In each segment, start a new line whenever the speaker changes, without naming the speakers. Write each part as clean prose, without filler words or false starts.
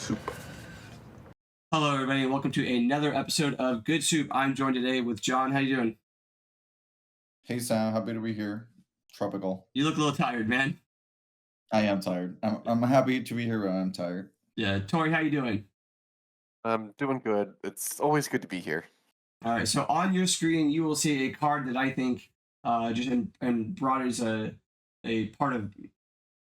Soup.
Hello, everybody, and welcome to another episode of Good Soup. I'm joined today with John. How you doing?
Hey Sam, happy to be here. Tropical.
You look a little tired, man.
I am tired. I'm happy to be here, but I'm tired.
Yeah, Torrey, how you doing?
I'm doing good. It's always good to be here.
All right, so on your screen, you will see a card that I think just brought as a part of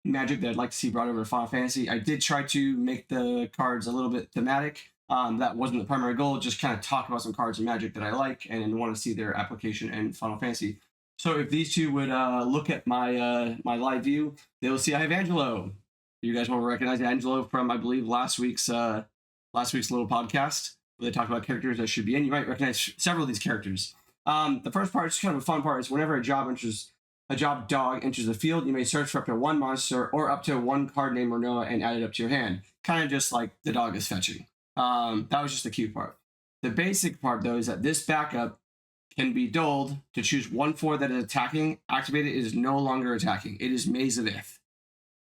Magic that I'd like to see brought over to Final Fantasy. I did try to make the cards a little bit thematic. That wasn't the primary goal. Just kind of talk about some cards in Magic that I like and want to see their application in Final Fantasy. So if these two would look at my live view, they will see I have Angelo. You guys will recognize Angelo from I believe last week's little podcast where they talked about characters that should be in. You might recognize several of these characters. The first part is kind of a fun part. Is whenever a job dog enters the field, you may search for up to one monster or up to one card named Renoa and add it up to your hand. Kind of just like the dog is fetching. That was just the cute part. The basic part, though, is that this backup can be dulled to choose 1/4 that is attacking. Activated is no longer attacking. It is Maze of Ith.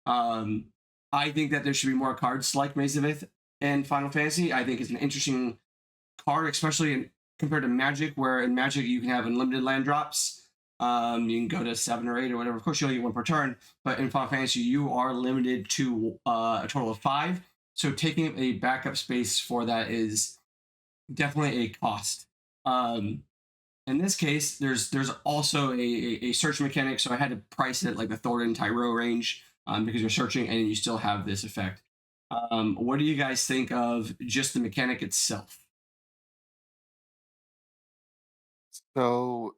I think that there should be more cards like Maze of Ith in Final Fantasy. I think it's an interesting card, especially compared to Magic, where in Magic you can have unlimited land drops. You can go to 7 or 8 or whatever. Of course, you only get one per turn, but in Final Fantasy, you are limited to a total of 5. So taking a backup space for that is definitely a cost. In this case, there's also a search mechanic, so I had to price it like the Thorin Tyro range because you're searching and you still have this effect. What do you guys think of just the mechanic itself?
So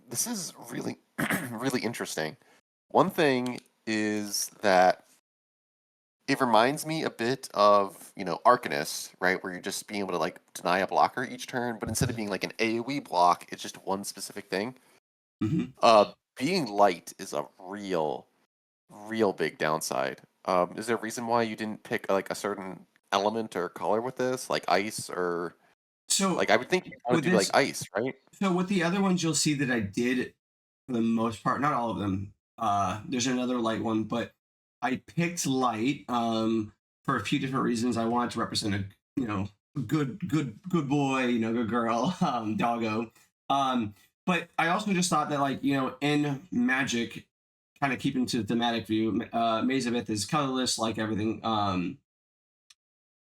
this is really really interesting. One thing is that it reminds me a bit of, Arcanist, right? Where you're just being able to like deny a blocker each turn, but instead of being like an AoE block, it's just one specific thing.
Mm-hmm.
Being light is a real big downside. Is there a reason why you didn't pick like a certain element or color with this, like ice or
So
like I would think you want to do like ice, right?
So with the other ones, you'll see that I did, for the most part, not all of them. There's another light one, but I picked light for a few different reasons. I wanted to represent a good boy, good girl, doggo. But I also just thought that in Magic, kind of keeping to the thematic view, Maze of Ith is colorless, like everything.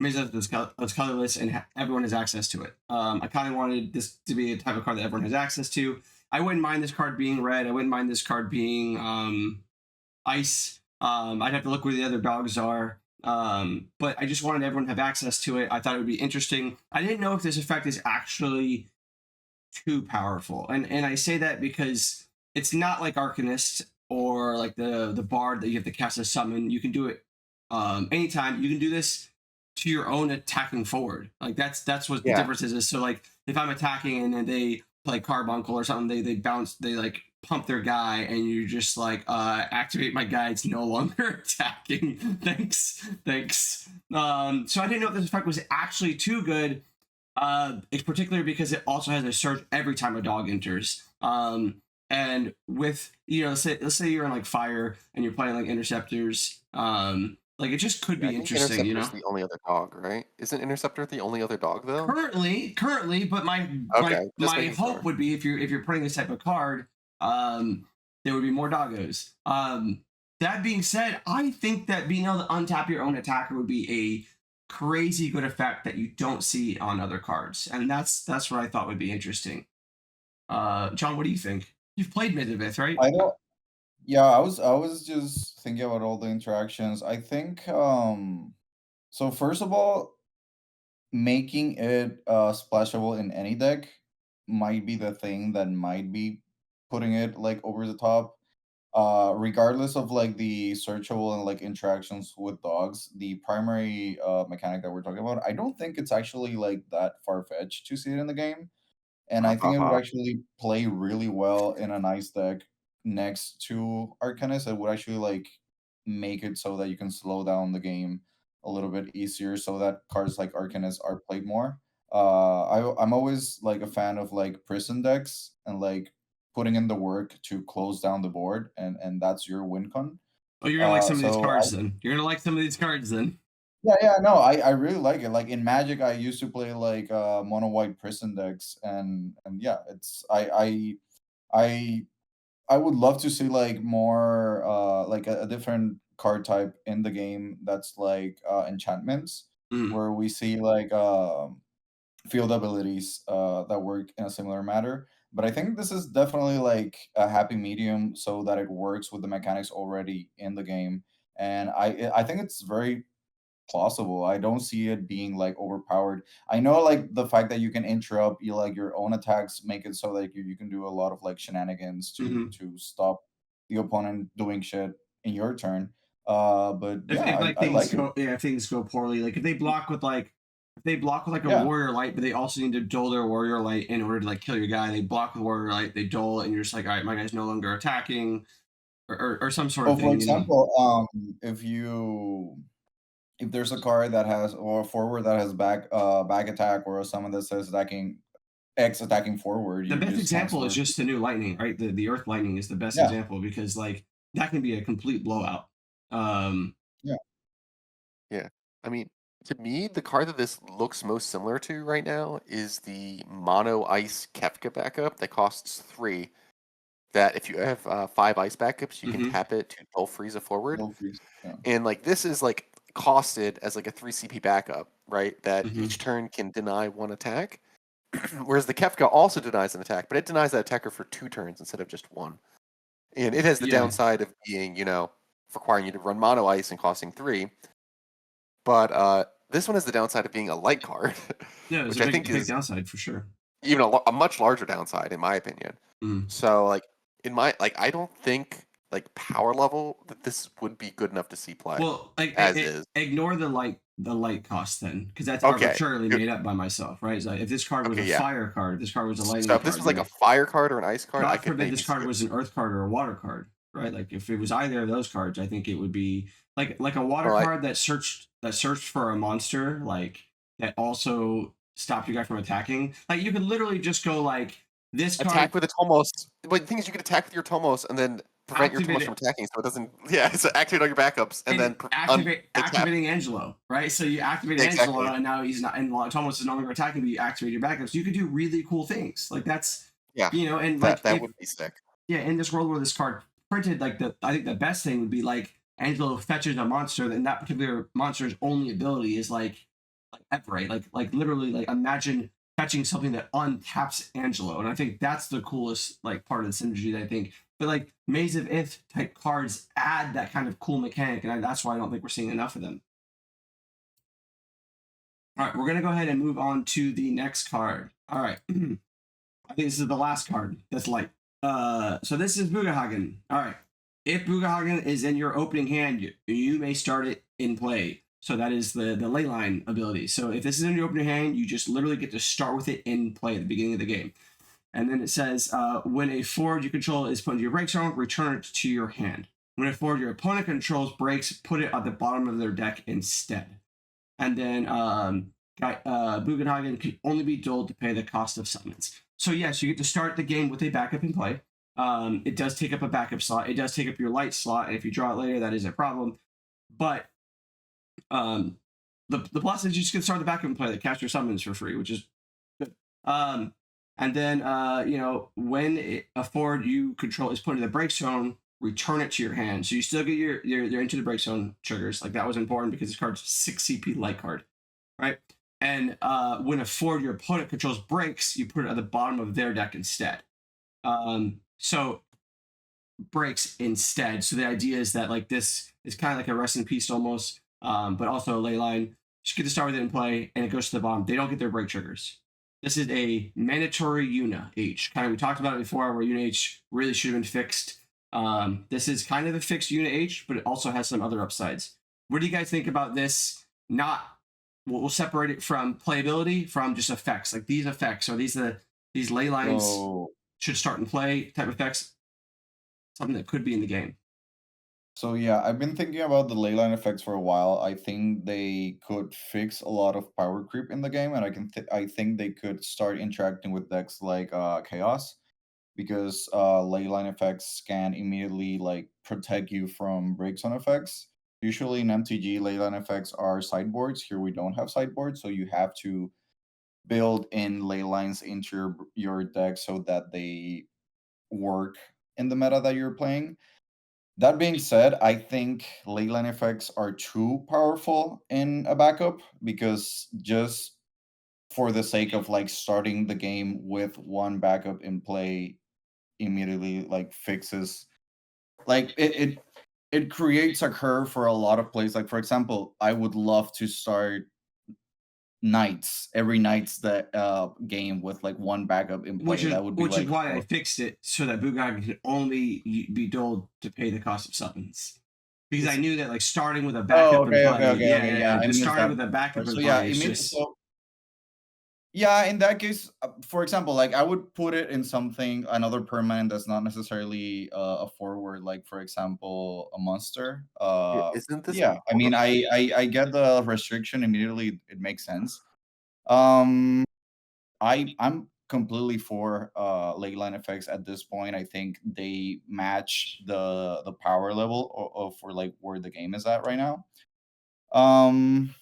Maze of Ith is colorless, and everyone has access to it. I kind of wanted this to be a type of card that everyone has access to. I wouldn't mind this card being red. I wouldn't mind this card being ice. I'd have to look where the other dogs are. But I just wanted everyone to have access to it. I thought it would be interesting. I didn't know if this effect is actually too powerful. And I say that because it's not like Arcanist or like the Bard that you have to cast a summon. You can do it anytime. You can do this to your own attacking forward. Like that's what the difference is. So like if I'm attacking and then they play Carbuncle or something, they bounce, they like pump their guy, and you just like activate my guy. It's no longer attacking. Thanks. So I didn't know if this effect was actually too good. It's particularly because it also has a search every time a dog enters. And with let's say you're in like fire and you're playing like interceptors. Like it just could be interesting,
Interceptor's the only other dog, right? Isn't Interceptor the only other dog though?
Currently, but my hope would be if you're putting this type of card, there would be more doggos. That being said, I think that being able to untap your own attacker would be a crazy good effect that you don't see on other cards, and that's what I thought would be interesting. John, what do you think? You've played Maze of Ith, right?
I don't. Yeah, I was just thinking about all the interactions. I think so first of all, making it splashable in any deck might be the thing that might be putting it like over the top. Regardless of like the searchable and like interactions with dogs, the primary mechanic that we're talking about, I don't think it's actually like that far-fetched to see it in the game. And I think it would actually play really well in a nice deck next to Arcanist. It would actually like make it so that you can slow down the game a little bit easier, so that cards like Arcanist are played more. I'm always like a fan of like prison decks and like putting in the work to close down the board, and that's your win con.
Oh, you're gonna like some of these
So
cards then. You're gonna like some of these cards then.
Yeah, no, I really like it. Like in Magic, I used to play like mono white prison decks, and yeah, it's I I would love to see like more like a different card type in the game that's like enchantments,
Mm,
where we see like field abilities that work in a similar manner. But I think this is definitely like a happy medium so that it works with the mechanics already in the game. And I think it's very plausible. I don't see it being like overpowered. I know like the fact that you can interrupt you like your own attacks make it so that you can do a lot of like shenanigans
mhm.
to stop the opponent doing shit in your turn. But yeah,
If like
I
things
like it.
go, yeah, if things go poorly, like if they block with like a
Yeah.
warrior light, but they also need to dole their warrior light in order to like kill your guy. They block with warrior light, they dole, and you're just like, all right, my guy's no longer attacking, or some sort of
So for
thing, you know.
example, if you if there's a card that has or a forward that has back attack or someone that says attacking X attacking forward,
The
you
best
just
example is
transfer.
just the new lightning, right? The earth lightning is the best
Yeah,
example because like that can be a complete blowout.
yeah.
Yeah. I mean, to me, the card that this looks most similar to right now is the Mono Ice Kefka backup that costs 3. That if you have 5 ice backups, you can
Hmm.
tap it to pull freeze a forward.
No freeze. Yeah.
And like this is like costed as like a 3 CP backup, right? That
Hmm.
each turn can deny 1 attack. Whereas the Kefka also denies an attack, but it denies that attacker for 2 turns instead of just 1. And it has the
Yeah.
downside of being, requiring you to run mono ice and costing 3. But this one has the downside of being a light card,
Yeah, it's
which I think
a big
is
downside for sure.
even a much larger downside in my opinion.
Mm.
So like I don't think like power level that this would be good enough to see play
Well, like
as is.
ignore the light cost then, because that's
Okay.
arbitrarily made up by myself, right? So if this card was
Okay,
a
yeah.
fire card, if this card was a
So
lightning
if this
card,
was
you
like a
know,
fire card or an ice card, I
God
could
forbid
maybe
this
see
card
it.
was an earth card or a water card, right? Like if it was either of those cards, I think it would be like a water
Well, I
card that searched for a monster, like that also stopped you guy from attacking. Like you could literally just go like this card
attack with a Tomos. But the thing is, you could attack with your Tomos and then prevent your
activate
Tomos from
it
attacking, so it doesn't. Yeah, so activate all your backups and then
and
untap.
activating Angelo, right? So you activate Angelo,
Exactly.
and now he's not, and Thomas is no longer attacking, but you activate your backups. You could do really cool things like that's,
Yeah,
you know, and like
that
if
would be sick.
yeah, in this world where this card printed, like I think the best thing would be like Angelo fetches a monster, and that particular monster's only ability is like Everate, like literally like imagine fetching something that untaps Angelo, and I think that's the coolest like part of the synergy that I think. But like Maze of Ith type cards add that kind of cool mechanic, and that's why I don't think we're seeing enough of them. All right, we're gonna go ahead and move on to the next card. All right, I think this is the last card that's light. So this is Bugahagen. All right. If Bugahagen is in your opening hand, you may start it in play. So that is the ley line ability. So if this is in your opening hand, you just literally get to start with it in play at the beginning of the game. And then it says, when a forward you control is put into your break zone, return it to your hand. When a forward your opponent controls breaks, put it at the bottom of their deck instead. And then Bugenhagen can only be doled to pay the cost of summons. So yes, you get to start the game with a backup in play. It does take up a backup slot. It does take up your light slot, and if you draw it later, that is a problem. But um, the plus is you just can start the backup in play that cast your summons for free, which is good. And then when a forward you control is put into the break zone, return it to your hand. So you still get your into the break zone triggers. Like that was important because this card's 6 CP light card, right? And when a forward your opponent controls breaks, you put it at the bottom of their deck instead. So breaks instead. So the idea is that like this is kind of like a rest in peace almost, but also a ley line. Just get to start with it in play, and it goes to the bottom. They don't get their break triggers. This is a mandatory Una H. Kind of we talked about it before, where Una H really should have been fixed. This is kind of a fixed Una H, but it also has some other upsides. What do you guys think about this? Not we'll separate it from playability from just effects. Like these effects, are these ley lines
So
should start in play type effects, something that could be in the game.
So yeah, I've been thinking about the leyline effects for a while. I think they could fix a lot of power creep in the game, and I think they could start interacting with decks like Chaos, because leyline effects can immediately like protect you from break zone effects. usually in MTG, leyline effects are sideboards. Here we don't have sideboards, so you have to build in ley lines into your deck so that they work in the meta that you're playing. That being said, I think leyline effects are too powerful in a backup because just for the sake of like starting the game with one backup in play immediately like fixes like it creates a curve for a lot of plays. Like for example, I would love to start nights every night's that game with like one backup in play. That would be
which is
like
why I fixed it so that Bugag can only be doled to pay the cost of summons. Because I knew that like starting with a
oh
backup in
okay
play,
okay yeah, I
just
missed
starting
that
with a backup
part.
in
So yeah,
play is just
so yeah, in that case, for example, like I would put it in something another permanent that's not necessarily a forward, like for example, a monster.
Isn't this
Yeah, I
more
mean,
of
I get the restriction immediately. It makes sense. Um, I'm completely for ley line effects at this point. I think they match the power level of for like where the game is at right now. Um,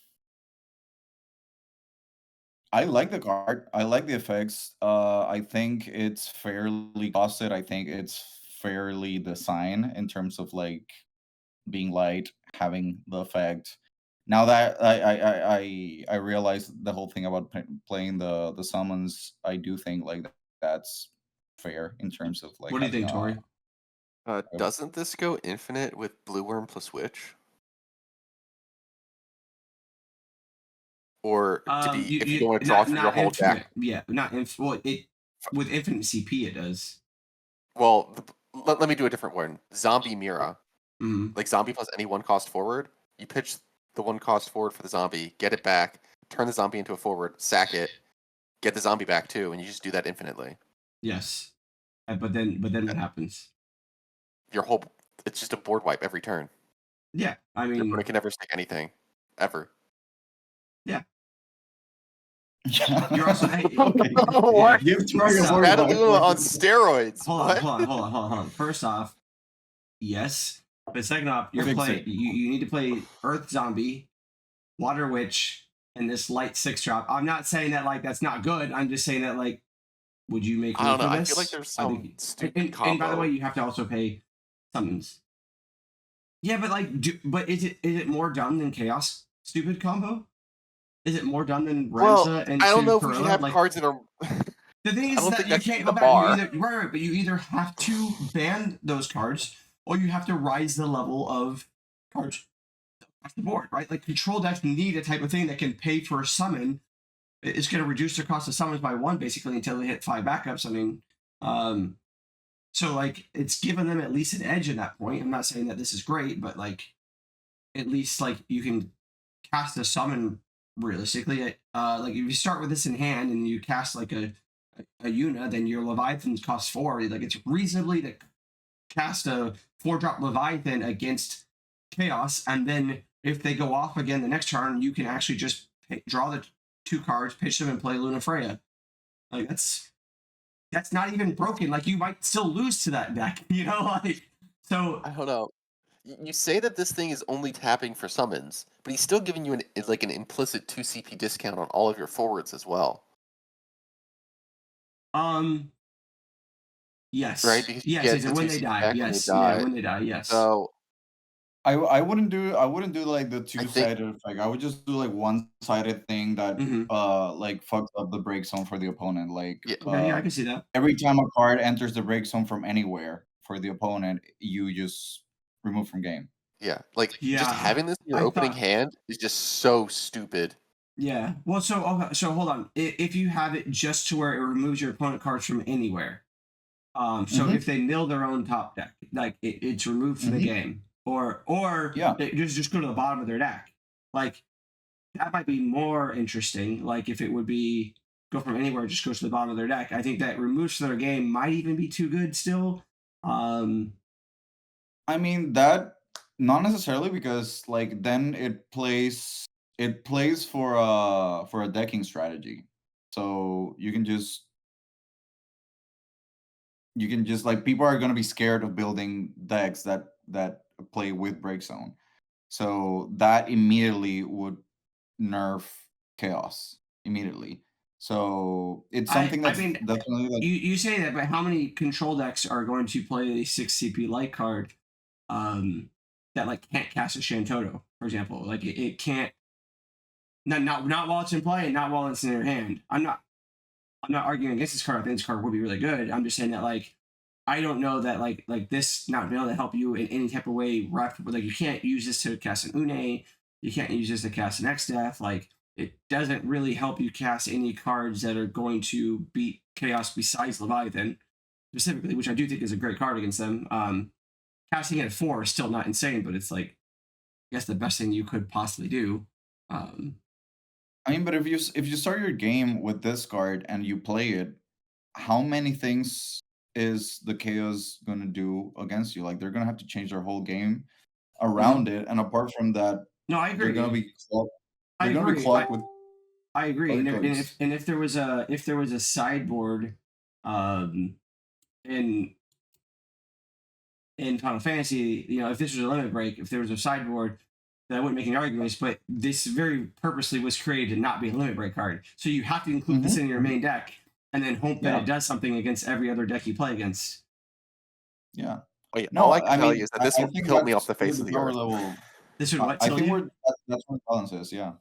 I like the card. I like the effects. I think it's fairly costed. I think it's fairly designed in terms of like being light, having the effect. Now that I realize the whole thing about playing the summons, I do think like that's fair in terms of like
what do you
having
think, Tori?
a
doesn't this go infinite with Blue Worm plus Witch? Or to be if you don't want to draw through your
not
whole
infinite,
deck?
yeah, not well, it with infinite CP it does.
Well, let me do a different one. Zombie Mira.
Mm,
Like zombie plus any one cost forward. You pitch the one cost forward for the zombie, get it back, turn the zombie into a forward, sack it, get the zombie back too, and you just do that infinitely.
yes, but then what happens?
Your whole it's just a board wipe every turn.
Yeah, I
Your
mean,
opponent can never stick anything. Ever.
yeah. You're also
yeah.
hey,
Okay.
yeah.
What?
Give Tori
First
a
This is
off,
board wipe.
Madaluna on
Like,
steroids.
hold on,
What?
hold on, hold on, hold on, hold on. First off, yes, but second off, you're
fix
playing.
it.
You need to play Earth Zombie, Water Witch, and this light 6-drop. I'm not saying that like that's not good. I'm just saying that like, would you make
I
room
don't know.
for
I feel like
this?
there's
I
some
think.
stupid
And by the way,
combo.
you have to also pay summons. Yeah, but like, but is it more dumb than Chaos Stupid combo? Is it more dumb than
Well,
Ramza
I don't
into
know if we should
Corella?
have
Like
cards that are.
the thing
I
is
don't
that
think
you
that should
can't
be
go
the
back. You
bar.
either right, but you either have to ban those cards or you have to rise the level of cards off the board, right? Like control decks need a type of thing that can pay for a summon. It's going to reduce their cost of summons by one basically until they hit 5 backups. I mean, um, so like it's given them at least an edge in that point. I'm not saying that this is great, but like at least like you can cast a summon realistically. Like if you start with this in hand and you cast like a Yuna, then your Leviathan costs 4. Like it's reasonably to cast a 4-drop Leviathan against Chaos, and then if they go off again the next turn, you can actually just draw the 2 cards, pitch them, and play Luna Freya. Like that's not even broken. Like you might still lose to that deck, you know? Like so
I don't know. You say that this thing is only tapping for summons, but he's still giving you an implicit 2 CP discount on all of your forwards as well,
um
right?
yes.
Because you
Yes,
get
is it
the
when
2
they
CP
die?
back when they
Yes. Yeah,
die.
when they die, yes.
So
I wouldn't do like the
I think
two-sided effect. I would just do like one-sided thing that
Mm-hmm.
like fucks up the break zone for the opponent. Like
yeah,
Okay, yeah, I can see that.
every time a card enters the break zone from anywhere for the opponent, you just remove from game.
yeah, like just
Yeah,
having this in your
I
opening
thought.
hand is just so stupid.
Yeah. Well, so okay, so hold on. If you have it just to where it removes your opponent cards from anywhere, so
Mhm,
if they mill their own top deck, like it's removed from the
mhm.
game, or
Yeah.
it just go to the bottom of their deck, like that might be more interesting. Like if it would be go from anywhere, just goes to the bottom of their deck. I think that removes from their game might even be too good still. Um,
I mean that not necessarily because like then it plays for a decking strategy. So you can just like people are gonna be scared of building decks that play with break zone. So that immediately would nerf chaos immediately. So it's something
I
that's
mean,
definitely like
you say that, but how many control decks are going to play a 6 CP light card that like can't cast a Shantoto, for example? Like it can't not while it's in play and not while it's in your hand. I'm not arguing against this card. I think this card would be really good. I'm just saying that like I don't know that like this not being able to help you in any type of way. Like you can't use this to cast an Une. You can't use this to cast an X Death. Like it doesn't really help you cast any cards that are going to beat Chaos besides Leviathan specifically, which I do think is a great card against them. Casting it at 4 is still not insane, but it's like I guess the best thing you could possibly do. Um,
I mean, but if you start your game with this card and you play it, how many things is the Chaos gonna do against you? Like they're gonna have to change their whole game around it, and apart from that,
no, I
they're gonna
agree.
be clogged,
I
they're gonna be
agree.
clogged with
I agree.
other
And
cards.
if there was a sideboard, um, in Final Fantasy, you know, if this was a limit break, if there was a sideboard, then I wouldn't make any arguments. But this very purposely was created to not be a limit break card, so you have to include this in your main deck, and then hope that
Yeah,
it does something against every other deck you play against.
yeah.
Wait, all
No,
I can
I
tell you
mean,
is that this
I
will
think
tilt me off
that's
the
where
face
the
of the
power
earth.
level.
This would what
I
tilt
think
you?
that's where the balance is. Yeah.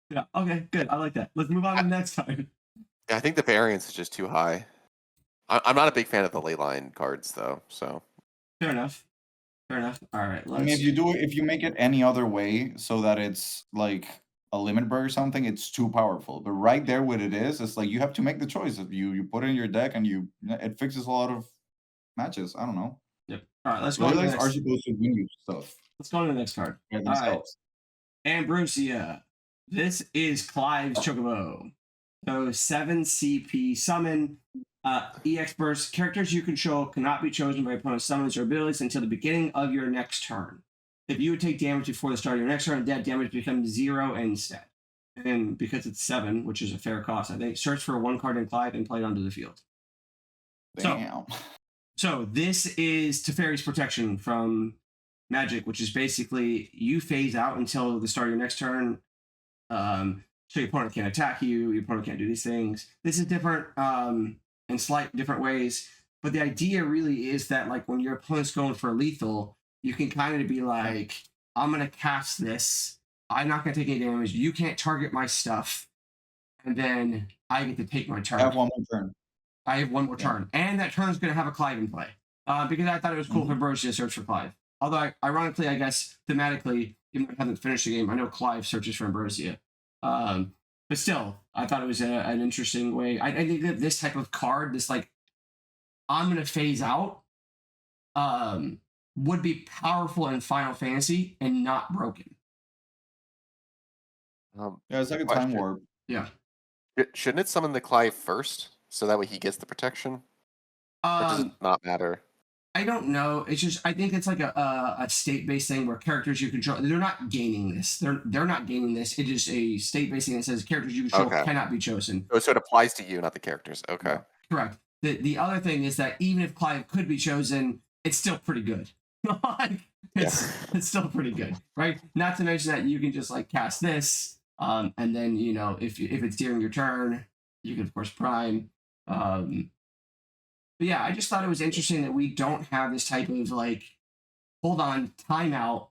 Yeah. Okay. Good. I like that. Let's move on
I,
to the next card.
yeah, I think the variance is just too high. I'm not a big fan of the ley line cards though. So
Fair enough. Fair enough. All right.
I mean,
Let's.
if you make it any other way so that it's like a limit break or something, it's too powerful. But right there, what it is, it's like you have to make the choice. If you put it in your deck and it fixes a lot of matches. I don't know.
Yep. All right. Let's go on to the
Leylights are
next.
supposed to win you stuff
Let's go on to the next card.
by
All right.
themselves.
Ambrosia. This is Clive's Chocobo. So 7 CP summon. EX burst. Characters you control cannot be chosen by opponent's summons or abilities until the beginning of your next turn. If you would take damage before the start of your next turn, that damage becomes 0 instead. And because it's 7, which is a fair cost, I think, search for 1 card in Clive and play it onto the field.
Damn.
So this is Teferi's protection from Magic, which is basically you phase out until the start of your next turn. So your opponent can't attack you, your opponent can't do these things. This is different in slight different ways, but the idea really is that like when your opponent's going for lethal, you can kind of be like, I'm gonna cast this. I'm not gonna take any damage. You can't target my stuff, and then I get to take my turn.
I have one more turn.
I have one more turn, and that turn is going to have a Clive in play because I thought it was cool for Ambrosia to search for Clive. Although, ironically, I guess thematically, even though I haven't finished the game, I know Clive searches for Ambrosia. But still, I thought it was an interesting way. I think that this type of card, this like, I'm going to phase out, would be powerful in Final Fantasy and not broken.
Yeah, it's like a time warp.
Yeah.
Shouldn't it summon the Clive first, so that way he gets the protection? Or does it not matter?
I don't know. It's just I think it's like a state based thing where characters you control they're not gaining this. They're not gaining this. It is a state based thing that says characters you control cannot be chosen.
Oh, so it applies to you, not the characters. Okay.
Correct. The other thing is that even if Clive could be chosen, it's still pretty good. It's still pretty good, right? Not to mention that you can just like cast this, and then you know if it's during your turn, you can of course prime. But yeah, I just thought it was interesting that we don't have this type of like, hold on, timeout.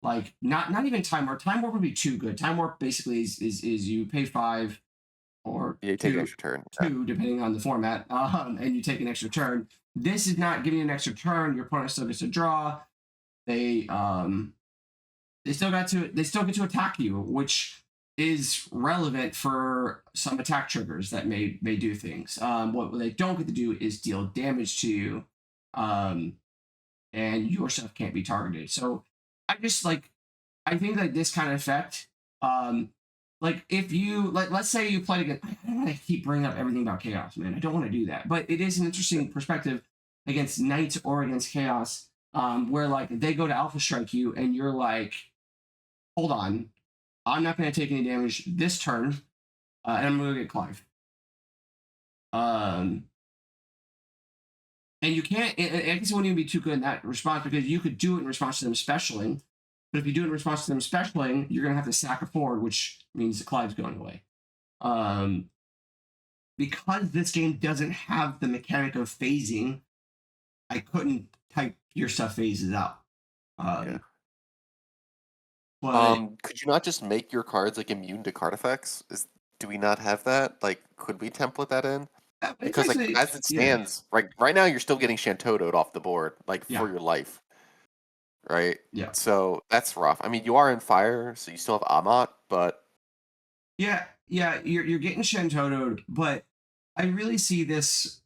Like not even time warp. Time warp would be too good. Time warp basically is you pay 5 or
you take an extra turn.
2 depending on the format, and you take an extra turn. This is not giving you an extra turn. Your opponent still gets to draw. They still get to attack you, which is relevant for some attack triggers that may do things. What they don't get to do is deal damage to you, and your stuff can't be targeted. So I just like I think that this kind of effect, like if you let's say you played against. I don't want to keep bringing up everything about chaos, man. I don't want to do that, but it is an interesting perspective against knights or against chaos, where like they go to alpha strike you and you're like, hold on, I'm not going to take any damage this turn, and I'm going to get Clive. And you can't. I guess it wouldn't even be too good in that response because you could do it in response to them specialing, But if you do it in response to them specialing, you're gonna have to sack a forward, which means the Clive's going away. Because this game doesn't have the mechanic of phasing, I couldn't type your stuff phases out.
Yeah.
But
Could you not just make your cards like immune to card effects? Do we not have that? Like, could we template that in?
it's
Because like
actually,
as it
yeah,
stands, right now you're still getting Shantoto'd off the board, like
Yeah.
for your life. Right?
yeah,
So that's rough. I mean, you are in fire, so you still have Amat, but
yeah. You're getting Shantoto'd, but I really see this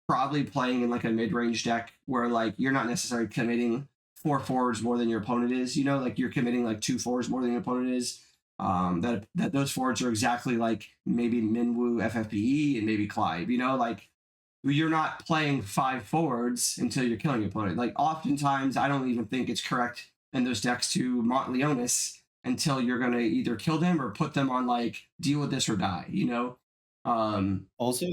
probably playing in like a mid-range deck where like you're not necessarily committing 4 forwards more than your opponent is. You know, like you're committing like 2 forwards more than your opponent is. That those forwards are exactly like maybe Minwoo FFPE and maybe Clive. You know, like you're not playing 5 forwards until you're killing your opponent. Like oftentimes, I don't even think it's correct in those decks to Montleonis until you're gonna either kill them or put them on like deal with this or die. You know.
Also,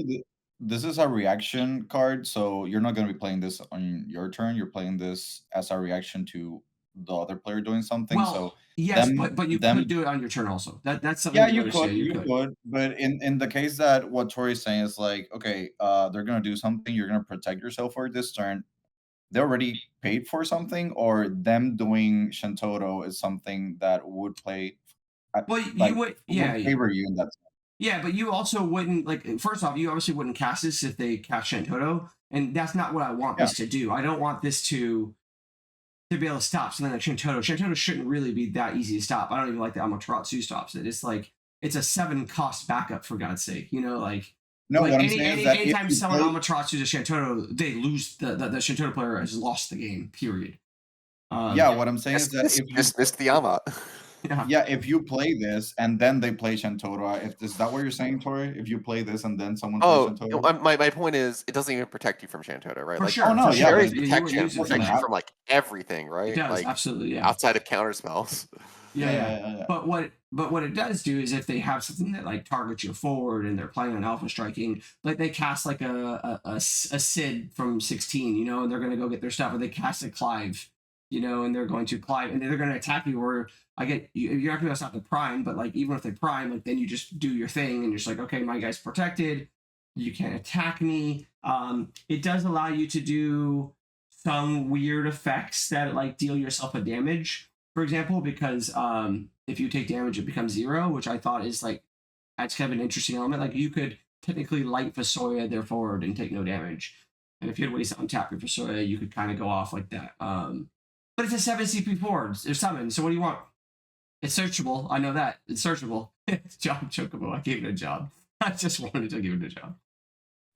this is a reaction card, so you're not going to be playing this on your turn. You're playing this as a reaction to the other player doing something.
Well,
So
yes,
them
but you
them
could do it on your turn also. That's something
yeah,
to notice. Yeah, you
you
could.
could, but in the case that what Tori's saying is like, okay, they're gonna do something, you're gonna protect yourself for this turn. They already paid for something, or them doing Shantoto is something that would play,
Well, you
like
would,
would
yeah,
favor you in that.
yeah, but you also wouldn't like. First off, you obviously wouldn't cast this if they cast Shantoto, and that's not what I want
Yeah.
this to do. I don't want this to be able to stop something like Shantoto. Shantoto shouldn't really be that easy to stop. I don't even like the Amaterasu stops it. It's like it's a 7 cost backup for God's sake. You know,
No,
like
what I'm saying is that if
anytime
you
someone
play,
Amaterasu to Shantoto, they lose the Shantoto player has lost the game. Period.
yeah, what I'm saying is that if you
missed the Amat.
yeah, if you play this and then they play Shantoto, if is that what you're saying, Tori? If you play this and then someone plays
Oh,
Shantoto?
my point is, it doesn't even protect you from Shantoto, right?
For
Like,
sure,
Oh no,
for
yeah,
sure.
but
Sherry's
You wouldn't
protection
use it for
protects you
that.
from like everything,
It
right?
does
Like
absolutely, yeah.
outside of counter spells.
Yeah. But what it does do is if they have something that like targets your forward and they're playing on alpha striking, like they cast like a Sid from 16, you know, and they're gonna go get their stuff, or they cast a Clive, you know, and they're going to Clive and they're gonna attack you. Or you're not gonna stop the prime, but like even if they prime, like then you just do your thing and you're just like, okay, my guy's protected. You can't attack me. It does allow you to do some weird effects that like deal yourself a damage, for example, because if you take damage, it becomes 0, which I thought is like that's kind of an interesting element. Like you could technically light Vasoya their forward and take no damage, and if you had ways to untap your Vasoya, you could kind of go off like that. But it's a 7 CP forward. It's summon. So what do you want? It's searchable. I know that it's searchable. It's job Chocobo. I gave it a job. I just wanted to give it a job.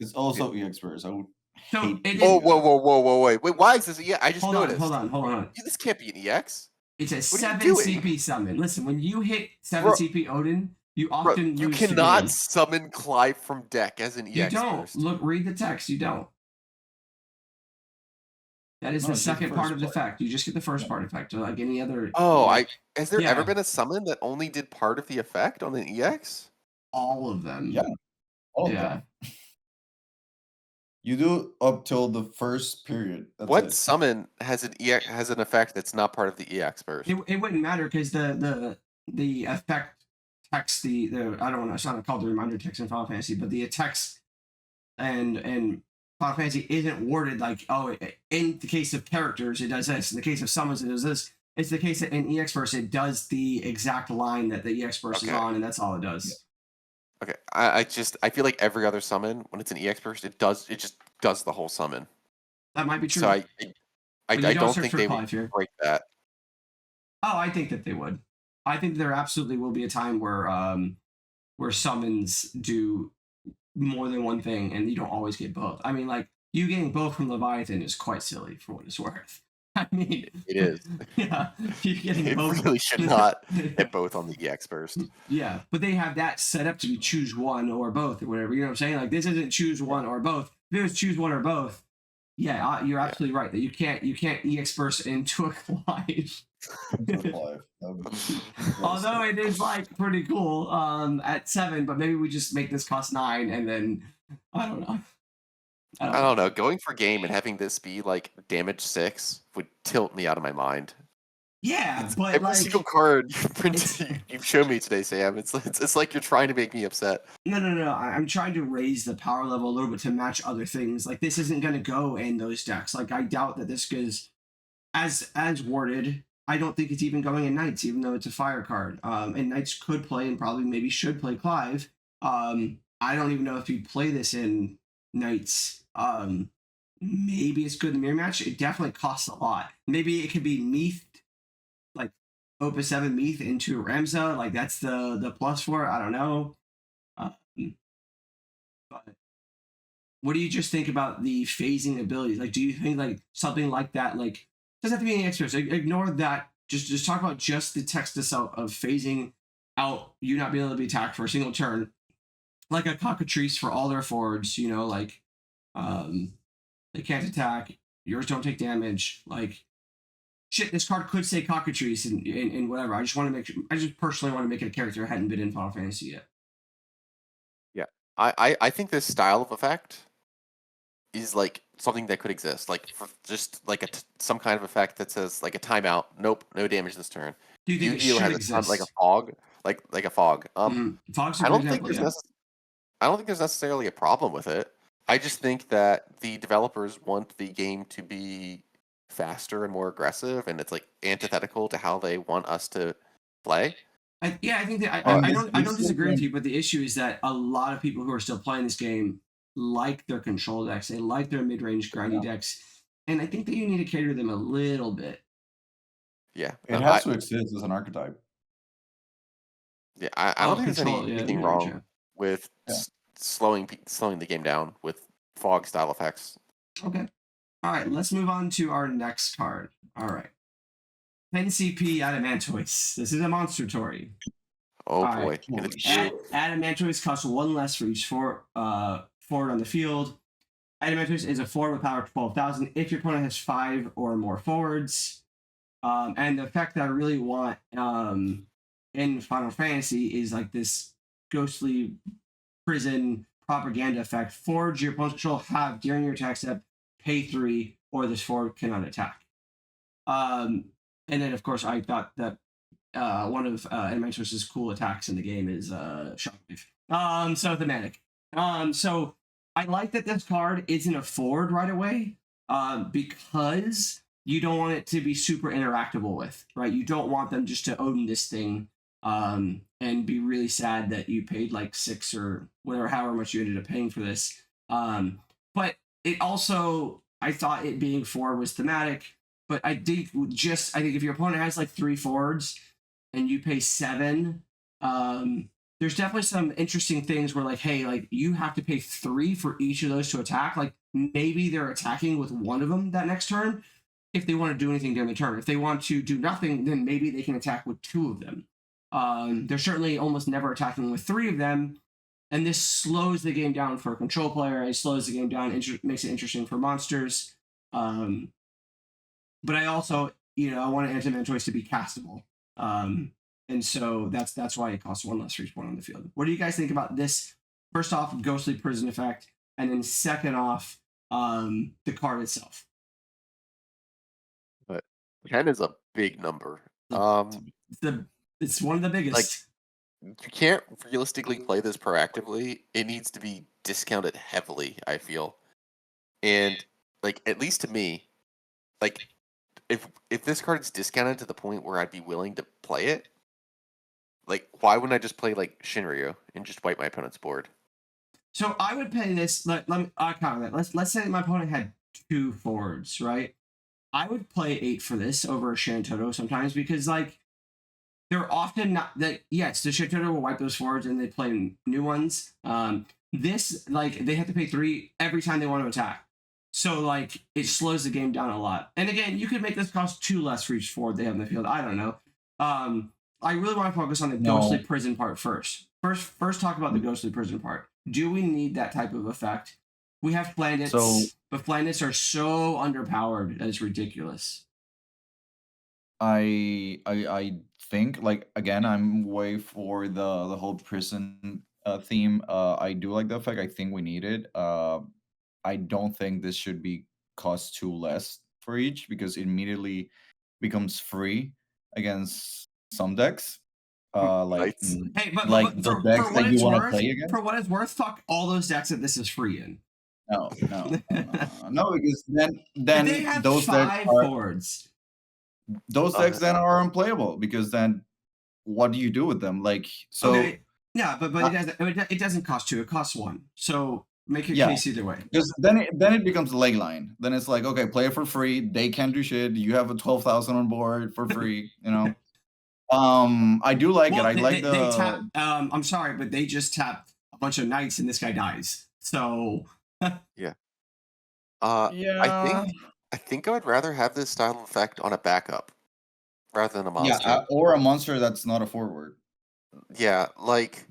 it's also EX Verse. I would
So
hate.
it
Oh,
is-
whoa, wait, why is this? Yeah, I just noticed.
Hold on.
This can't be an EX.
It's a
What are
7
you doing?
CP summon. Listen, when you hit 7
Bro-
CP Odin, you
Bro,
often
you
lose to
cannot
game.
summon Clive from deck as an EX
You don't.
burst.
Look, read the text. You don't. That is
No,
the
it's just
second
the
part
first
of the
part.
effect. You just get the first part effect, like any other.
Oh, has there
Yeah.
ever been a summon that only did part of the effect on an EX?
All of them.
Yeah, all of
Yeah.
them. You do up till the first period. That's
What
it.
summon has an EX has an effect that's not part of the EX burst?
It wouldn't matter because the effect text the I don't know. It's not called the reminder text in Final Fantasy, but the text and Final Fantasy isn't worded like, oh, in the case of characters it does this. In the case of summons it does this. It's the case that in EX burst it does the exact line that the EX burst is
Okay.
on, and that's all it does.
Okay, I feel like every other summon when it's an EX burst, it just does the whole summon.
That might be true.
So I
But you
don't
search
think
for
they
Clive
would
here.
break that.
Oh, I think that they would. I think there absolutely will be a time where summons do more than one thing, and you don't always get both. I mean, like you getting both from Leviathan is quite silly for what it's worth. I mean,
It is.
Yeah, you getting
It
both.
really should not hit both on the EX burst.
Yeah, but they have that set up to be choose one or both or whatever. You know what I'm saying? Like this isn't choose one or both. If it was choose one or both, yeah, you're absolutely right that you can't EX burst into a Clive. Although it is like pretty cool at 7, but maybe we just make this cost 9 and then I don't know.
I don't know. Going for game and having this be like damage 6 would tilt me out of my mind.
Yeah, but
Every
like
single card
it's
you've shown me today, Sam. It's like you're trying to make me upset.
no. I'm trying to raise the power level a little bit to match other things. Like this isn't going to go in those decks. Like I doubt that this goes as worded. I don't think it's even going in Knights, even though it's a fire card. And Knights could play and probably maybe should play Clive. I don't even know if you play this in Knights. Maybe it's good in the mirror match. It definitely costs a lot. Maybe it could be Meath, like Opus 7 Meath into Ramza. Like that's the plus for it. I don't know. Um, but what do you just think about the phasing abilities? Like, do you think like something like that, like doesn't have to be any extras. Ignore that. Just talk about just the text itself of phasing out you not being able to be attacked for a single turn, like a cockatrice for all their forwards. You know, like um, they can't attack. Yours don't take damage. Like shit, this card could say cockatrice and whatever. I just want to make. I just personally want to make it a character I hadn't been in Final Fantasy yet.
Yeah, I think this style of effect is like something that could exist, like for just like some kind of effect that says like a timeout. Nope, no damage this turn.
Do you think it
Yu-Gi-Oh
should
has a ton like a
exist?
fog, like a fog.
Fog's a
I
good
don't think
example. Yeah.
I don't think there's necessarily a problem with it. I just think that the developers want the game to be faster and more aggressive, and it's like antithetical to how they want us to play.
I think that
Uh,
I
This
don't disagree with
isn't
you, but the issue is that a lot of people who are still playing this game like their control decks, they like their mid range grindy
yeah.
decks, and I think that you need to cater to them a little bit.
yeah,
It has to exist as an archetype.
I don't
Oh,
think there's
control, yeah,
anything
mid range, yeah.
wrong with
Yeah.
slowing the game down with fog style effects.
Okay, all right, let's move on to our next card. All right, 10 CP Adamantoise. This is a monster Torrey.
Oh
All
boy,
right.
and it's
Adamantoise costs 1 less for each forward on the field. Adamantoise is a forward with power 12,000 if your opponent has 5 or more forwards. And the effect that I really want in Final Fantasy is like this ghostly prison propaganda effect. Forwards your opponent's control have during your attack step pay 3 or this forward cannot attack. And then, of course, I thought that one of Adamantoise's cool attacks in the game is Shockwave. So thematic. So I like that this card isn't a forward right away, because you don't want it to be super interactable with, right? You don't want them just to own this thing and be really sad that you paid like 6 or whatever, however much you ended up paying for this. But it also, I thought it being forward was thematic, but I think if your opponent has like 3 forwards and you pay 7, there's definitely some interesting things where like, hey, like you have to pay 3 for each of those to attack. Like maybe they're attacking with one of them that next turn if they want to do anything during the turn. If they want to do nothing, then maybe they can attack with 2 of them. They're certainly almost never attacking with 3 of them, and this slows the game down for a control player. It slows the game down, makes it interesting for monsters. But I also, I want an Adamantoise to be castable. And so that's why it costs 1 less for each point on the field. What do you guys think about this? First off, ghostly prison effect, and then second off, the card itself.
but 10 is a big number.
It's one of the biggest.
You can't realistically play this proactively. It needs to be discounted heavily, I feel. And like at least to me, like if this card is discounted to the point where I'd be willing to play it, like why wouldn't I just play like Shinryu and just wipe my opponent's board?
So I would pay this. Let me counter that. Let's say my opponent had 2 forwards, right? I would play 8 for this over a Shantoto sometimes because like they're often not that. Yes, the Shantoto will wipe those forwards and they play new ones. This like they have to pay 3 every time they want to attack. So like it slows the game down a lot. And again, you could make this cost 2 less for each forward they have in the field. I don't know. I really want to focus on the ghostly prison part first. First talk about the ghostly prison part. Do we need that type of effect? We have planets, but planets are so underpowered that it's ridiculous.
I think like again I'm way for the whole prison theme. I do like the effect. I think we need it. I don't think this should be cost 2 less for each because it immediately becomes free. against some decks. Like
Knights.
Hey, but
like the decks
for what
that you
it's
want to
worth,
play against.
for what it's worth, fuck all those decks that this is free in.
No, because
If they
then
have
those decks
5
are
forwards,
then are unplayable, because then what do you do with them? Like, so
okay, yeah, but
uh,
it doesn't cost 2; it costs 1. So make your
yeah,
case either way.
because then it becomes a leg line. Then it's like, okay, play it for free. They can't do shit. You have a 12,000 on board for free. I do like it.
Well,
I like
they
the
tap. I'm sorry, but they just tapped a bunch of knights, and this guy dies. So
Yeah.
yeah
I think I would rather have this style of effect on a backup rather than a
yeah
monster.
or a monster that's not a forward.
Yeah, like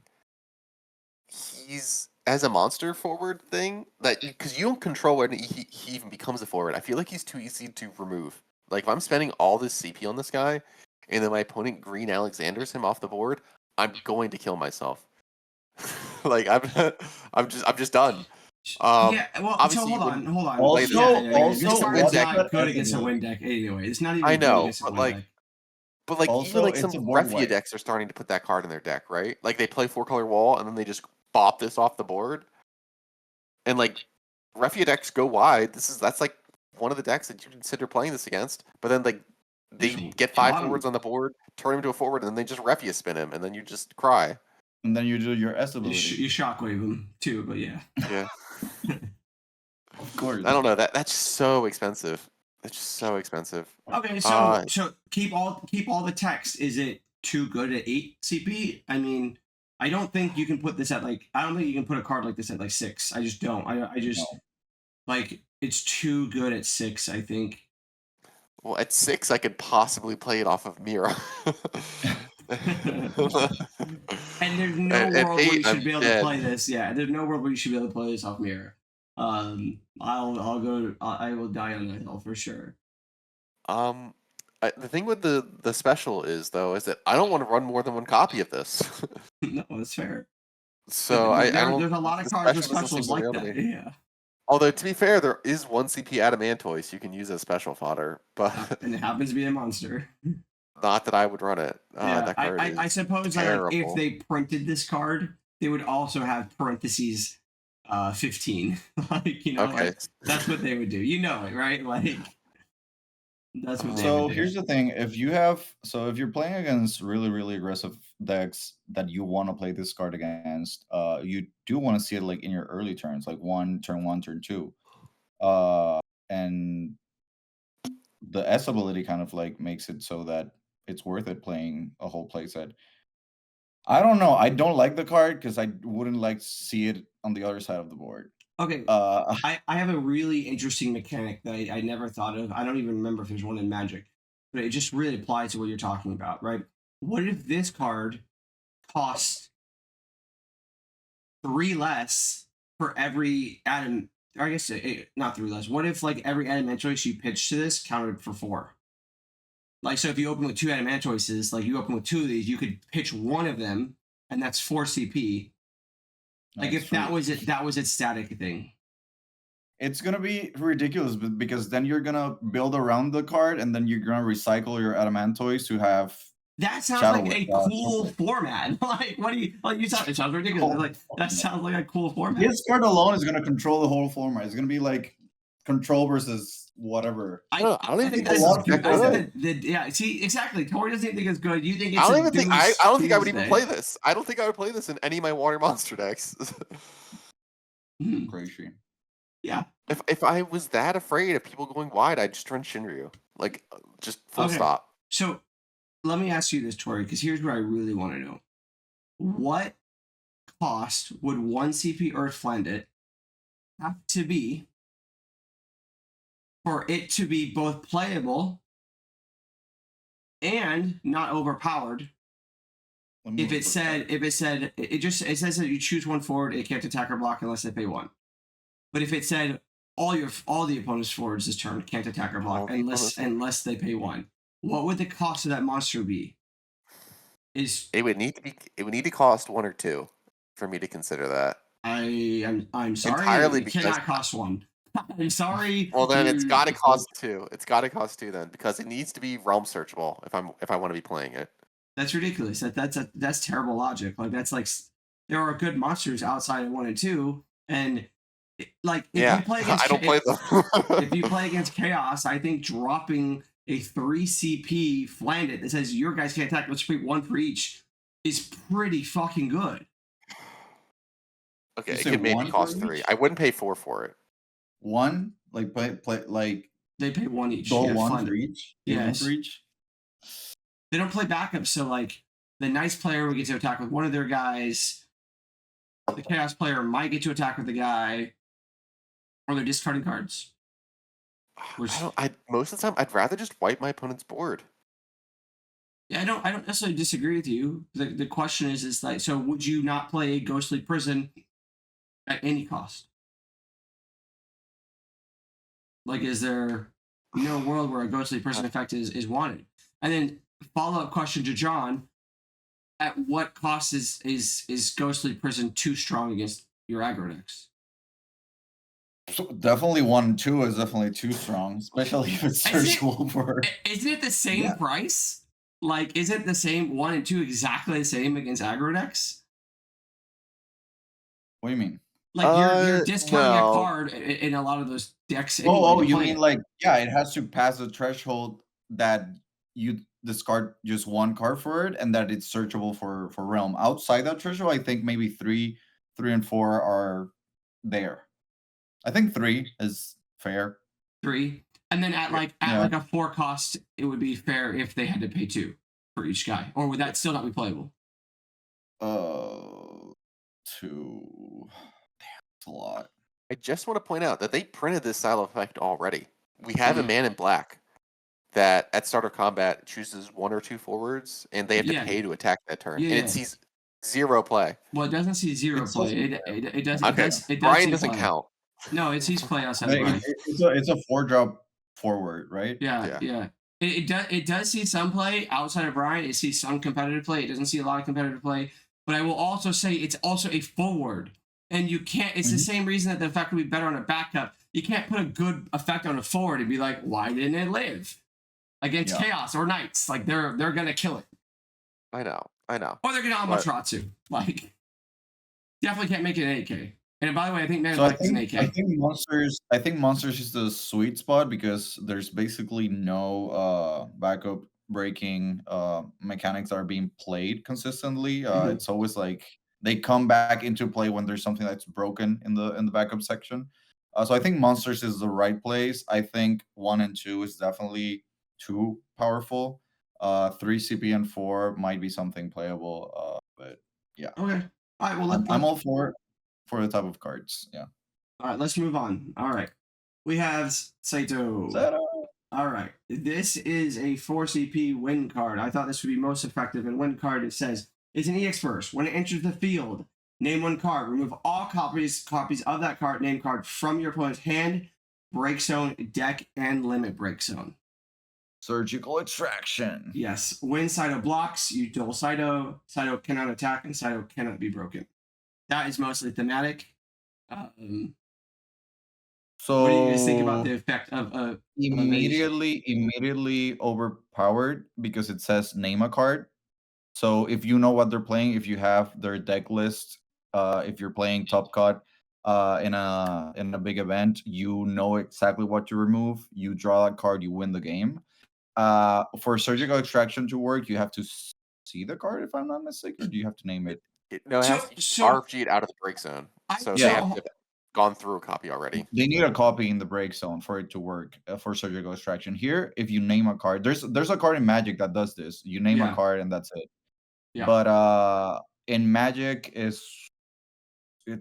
he's as a monster forward thing that because you don't control when he even becomes a forward. I feel like he's too easy to remove. Like if I'm spending all this CP on this guy, and then my opponent Green Alexander's him off the board, I'm going to kill myself. Like I'm just done.
yeah, well, so
Obviously you
hold
wouldn't
on.
play this.
This
Also,
card
Win
is
what's
deck.
not
that
good against a win
ability?
deck anyway. It's not
I
even good
know,
against a win deck.
but like even
Also,
like some
it's a board
Refia
wipe.
decks are starting to put that card in their deck, right? Like they play 4-color wall and then they just bop this off the board. And like Refia decks go wide. That's like one of the decks that you consider playing this against. But then like they
Just
get 5
bottom.
forwards on the board, turn him into a forward, and then they just Refia spin him, and then you just cry.
And then you do your S
You
ability.
shockwave them too, but yeah.
Yeah.
Of course.
I don't know. That's just so expensive. It's just so expensive.
Okay, so keep all the text. Is it too good at 8 CP? I mean, I don't think you can put this at like. I don't think you can put a card like this at like 6. I just don't. I just
No.
like it's too good at 6. I think.
Well, at 6, I could possibly play it off of Mira.
And there's no
At
world where
8,
you should
I'm
be able
dead.
to play this. Yeah, there's no world where you should be able to play this off mirror. I'll go. I will die on that hill for sure.
The thing with the special is though is that I don't want to run more than one copy of this.
No, that's fair.
So I don't.
There's a lot of
The
cards with
special doesn't seem
specials
to
like
appeal to
that.
me.
Yeah.
Although to be fair, there is 1 CP Adamantoise you can use as special fodder, but
And it happens to be a monster.
not that I would run it.
Yeah,
That card
I
is
suppose that like, if
terrible.
they printed this card, they would also have parentheses 15. Like,
Okay.
like that's what they would do. You know it, right? Like that's what they
So
would do.
here's the thing: if you're playing against really, really aggressive decks that you want to play this card against, you do want to see it like in your early turns, like turn 1, turn 2. And the S ability kind of like makes it so that it's worth it playing a whole playset. I don't know. I don't like the card because I wouldn't like to see it on the other side of the board.
Okay. I have a really interesting mechanic that I never thought of. I don't even remember if there's one in Magic, but it just really applies to what you're talking about, right? What if this card costs 3 less for every Adam? Or I guess not 3 less. What if like every Adamantoise you pitch to this counted for 4? Like, so if you open with 2 Adamantoises, like you open with 2 of these, you could pitch one of them, and that's 4 CP. Like
That's
if
true.
that was its static thing.
It's gonna be ridiculous because then you're gonna build around the card, and then you're gonna recycle your Adamantoise to have.
That sounds
Shadow
like a
Whip,
cool format. Like, what do you like? You sound, it sounds ridiculous. Like that sounds like a cool format.
This card alone is gonna control the whole format. It's gonna be like control versus whatever.
I don't even think
this
this
is
is good.
Yeah, see, exactly. Torrey doesn't even think it's good. You think it's
I don't even think I don't think I would even
Tuesday.
play this. I don't think I would play this in any of my water monster decks.
Crazy.
Yeah.
If I was that afraid of people going wide, I'd just run Shinryu. Like just full stop.
So let me ask you this, Torrey, because here's what I really want to know. What cost would 1 CP Earth Flendit have to be for it to be both playable and not overpowered? If it said it says that you choose 1 forward, it can't attack or block unless they pay 1. But if it said all the opponent's forwards this turn can't attack or block unless they pay 1, what would the cost of that monster be?
It would need to cost 1 or 2 for me to consider that.
I'm sorry,
Entirely
it cannot cost 1. I'm sorry.
Well, then it's got to
you-
cost 2. It's got to cost 2 then, because it needs to be realm searchable if I want to be playing it.
That's ridiculous. That's terrible logic. Like that's like there are good monsters outside of 1 and 2, and like if
Yeah,
you play against
I don't play them.
if you play against Chaos, I think dropping a 3 CP Flandit that says your guys can't attack, let's pay 1 for each is pretty fucking good.
Okay,
You
it
say
could maybe
1 for
cost 3.
each?
I wouldn't pay 4 for it.
1? Like play like
They pay 1 each.
go
Yeah,
1
Flandit.
for each? Pay 1
Yes.
for each?
They don't play backups, so like the nice player would get to attack with one of their guys. The chaos player might get to attack with the guy, or they're discarding cards. Which,
Most of the time, I'd rather just wipe my opponent's board.
yeah, I don't necessarily disagree with you. The question is like, so would you not play Ghostly Prison at any cost? Like, is there no world where a Ghostly Prison effect is wanted? And then follow-up question to John: at what cost is Ghostly Prison too strong against your aggro decks?
So definitely 1 and 2 is definitely too strong, especially if it's searchable for.
Isn't it the same price? Like, isn't the same 1 and 2 exactly the same against aggro decks?
What do you mean?
Like you're discounting a card in a lot of those decks. Anyway
You mean like it has to pass the threshold that you discard just 1 card for it, and that it's searchable for realm. Outside that threshold, I think maybe 3 and 4 are there. I think 3 is fair.
3, and then at like a 4 cost, it would be fair if they had to pay 2 for each guy, or would that still not be playable?
2. That's a lot.
I just want to point out that they printed this style effect already. We have a man in black that at start of combat chooses 1 or 2 forwards, and they have to pay to attack that turn, and it sees 0 play.
Well, it doesn't see 0 play. It does.
Okay,
It does
Brian
see
doesn't
play.
count.
No, it sees play outside of Brian.
It's a 4-drop forward, right?
Yeah. It does see some play outside of Brian. It sees some competitive play. It doesn't see a lot of competitive play. But I will also say it's also a forward. And you can't, it's the same reason that the effect would be better on a backup. You can't put a good effect on a forward and be like, why didn't it live? Against Chaos or Knights. Like, they're going to kill it.
I know.
Or they're going to Amaterasu. Like, definitely can't make it an 8K. And by the way, I think Man Black is an 8K.
I think Monsters is the sweet spot because there's basically no backup breaking mechanics that are being played consistently. It's always like they come back into play when there's something that's broken in the backup section. So I think Monsters is the right place. I think 1 and 2 is definitely too powerful. 3 CP and 4 might be something playable. But yeah.
Okay. All right. Well,
I'm all for the type of cards. Yeah.
All right. Let's move on. All right. We have Saito. All right. This is a 4 CP win card. I thought this would be most effective. And win card, it says, it's an EX burst. When it enters the field, name 1 card. Remove all copies of that name card from your opponent's hand, break zone, deck, and limit break zone.
Surgical extraction.
Yes. When Saito blocks, you duel Saito. Saito cannot attack, and Saito cannot be broken. That is mostly thematic.
So
what do you guys think about the effect of
immediately overpowered because it says name a card. So if you know what they're playing, if you have their deck list, if you're playing Top Cut in a big event, you know exactly what to remove. You draw that card, you win the game. For surgical extraction to work, you have to see the card, if I'm not mistaken. Or do you have to name it?
No, it has to RFG it out of the break zone. So they have to have gone through a copy already.
They need a copy in the break zone for it to work for surgical extraction. Here, if you name a card, there's a card in Magic that does this. You name a card and that's it. Yeah. But in Magic it's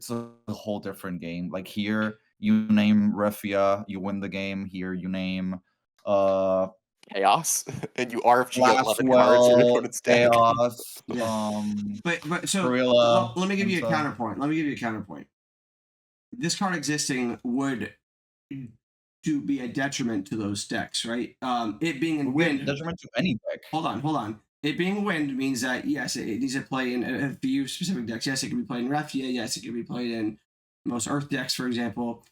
a whole different game. Like here, you name Refia, you win the game. Here, you name
Chaos, and you RFG 11 cards in your opponent's deck.
Chaos.
But so let me give you a counterpoint. This card existing would be a detriment to those decks, right? It being in wind.
Detriment to any deck.
Hold on. It being wind means that yes, it needs to play in a few specific decks. Yes, it can be played in Refia. Yes, it can be played in most Earth decks, for example.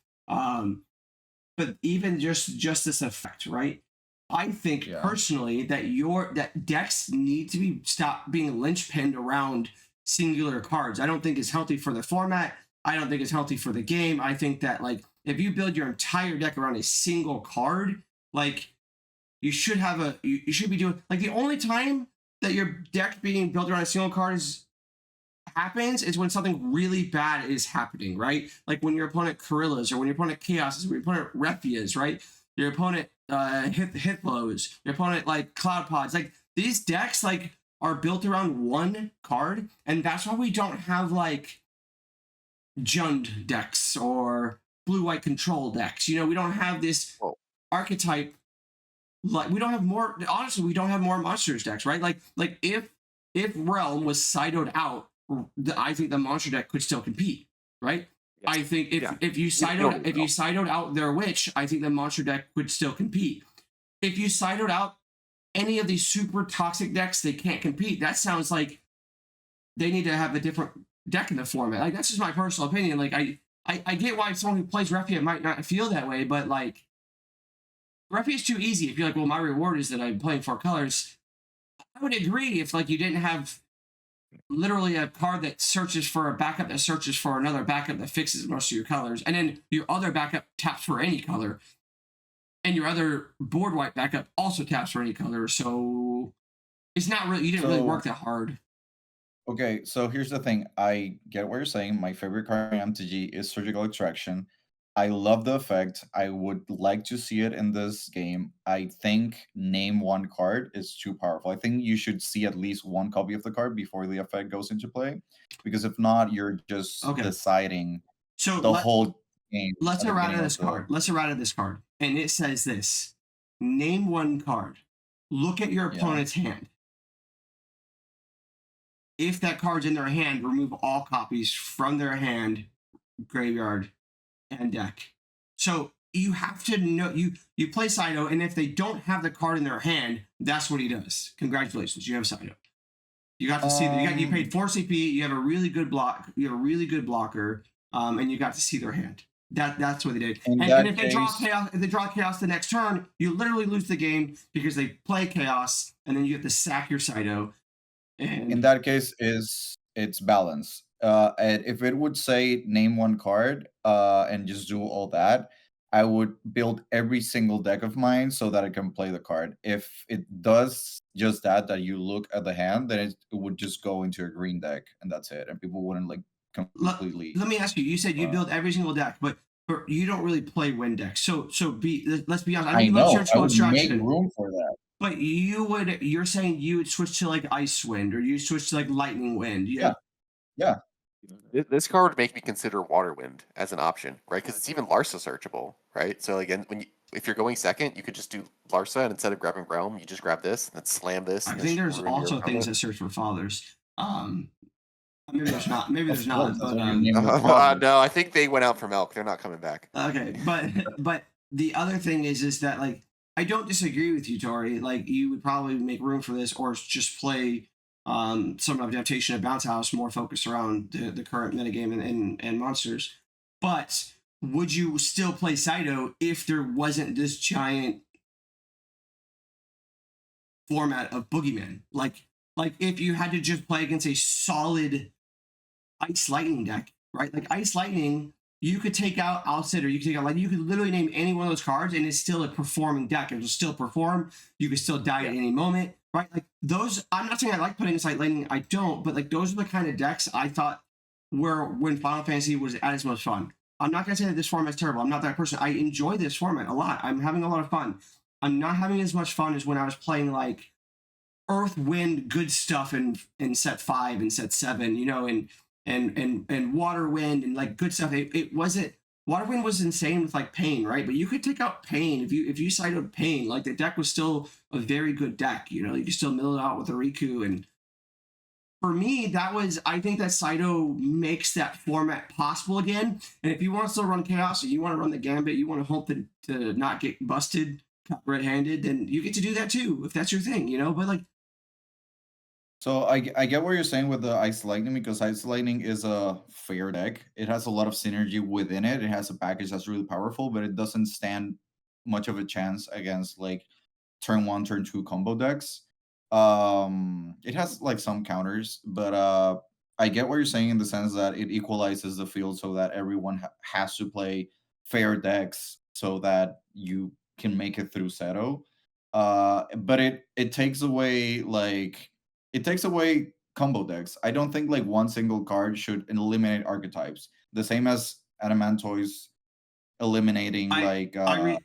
but even just this effect, right? I think
Yeah.
personally that decks need to be stop being linchpinned around singular cards. I don't think it's healthy for the format. I don't think it's healthy for the game. I think that like if you build your entire deck around a single card, like you should have you should be doing like the only time that your deck being built around a single card happens is when something really bad is happening, right? Like when your opponent Karillas, or when your opponent Chaoses, or when your opponent Refias, right? Your opponent Hitlos, your opponent like Cloud Pods. Like these decks like are built around one card, and that's why we don't have like Jund decks or blue-white control decks. You know, we don't have this
Well,
archetype. Like we don't have more. Honestly, we don't have more monsters decks, right? Like if Realm was sidoed out, I think the monster deck could still compete, right?
Yes.
I think
Yeah.
if you sidoed out their witch, I think the monster deck would still compete. If you sidoed out any of these super toxic decks, they can't compete. That sounds like they need to have a different deck in the format. Like that's just my personal opinion. Like I get why someone who plays Refia might not feel that way, but like Refia is too easy. If you're like, well, my reward is that I'm playing 4 colors. I would agree if like you didn't have literally a card that searches for a backup that searches for another backup that fixes most of your colors, and then your other backup taps for any color, and your other board wipe backup also taps for any color. So it's not really you didn't really work that hard.
Okay, so here's the thing. I get what you're saying. My favorite card in MTG is Surgical Extraction. I love the effect. I would like to see it in this game. I think name one card is too powerful. I think you should see at least one copy of the card before the effect goes into play, because if not, you're just deciding
so
the whole game.
Let's errata this card. Let's errata this card. And it says this. Name one card. Look at your opponent's hand. If that card's in their hand, remove all copies from their hand, graveyard, and deck. So you have to know you play Saito, and if they don't have the card in their hand, that's what he does. Congratulations, you have Saito. You got to see that you paid 4 CP. You have a really good block. You have a really good blocker, and you got to see their hand. That's what they did. And if they draw chaos the next turn, you literally lose the game because they play chaos, and then you have to sack your Saito. And
in that case, it's balance. And if it would say name one card, and just do all that, I would build every single deck of mine so that I can play the card. If it does just that you look at the hand, then it would just go into a green deck, and that's it. And people wouldn't like completely.
Let me ask you. You said you build every single deck, but you don't really play win decks. So let's be honest.
I know. I would make room for that.
But you're saying you would switch to like Icewind, or you switch to like Lightning Wind.
Yeah.
This card would make me consider Waterwind as an option, right? Because it's even Larsa searchable, right? So again, if you're going second, you could just do Larsa, and instead of grabbing Realm, you just grab this and then slam this.
I think there's also things that search for fathers. Maybe there's not. Maybe there's not.
But no, I think they went out for milk. They're not coming back.
Okay, but the other thing is that like I don't disagree with you, Torrey. Like you would probably make room for this, or just play some adaptation of Bounce House more focused around the current metagame and monsters. But would you still play Saito if there wasn't this giant format of Boogeyman? Like if you had to just play against a solid Ice Lightning deck, right? Like Ice Lightning, you could take out Alcid, or you could take out, like, you could literally name any one of those cards, and it's still a performing deck. It will still perform. You could still die at any moment, right? Like those, I'm not saying I like putting Ice Lightning, I don't, but like those are the kind of decks I thought were when Final Fantasy was at its most fun. I'm not gonna say that this format is terrible. I'm not that person. I enjoy this format a lot. I'm having a lot of fun. I'm not having as much fun as when I was playing like Earth, Wind, good stuff in set 5 and set 7, you know, and Water, Wind, and like good stuff. It wasn't. Water, Wind was insane with like Pain, right? But you could take out Pain if you sided Pain. Like the deck was still a very good deck. You know, you could still mill it out with a Riku. And for me, I think that Saito makes that format possible again. And if you want to still run Chaos, or you want to run the Gambit, you want to hope to not get busted red-handed, then you get to do that too if that's your thing, you know. But like,
So I get what you're saying with the Ice Lightning because Ice Lightning is a fair deck. It has a lot of synergy within it. It has a package that's really powerful, but it doesn't stand much of a chance against like turn one, turn two combo decks. It has like some counters, but I get what you're saying in the sense that it equalizes the field so that everyone has to play fair decks so that you can make it through Seto. But it takes away combo decks. I don't think like one single card should eliminate archetypes. The same as Adamantoise eliminating like
I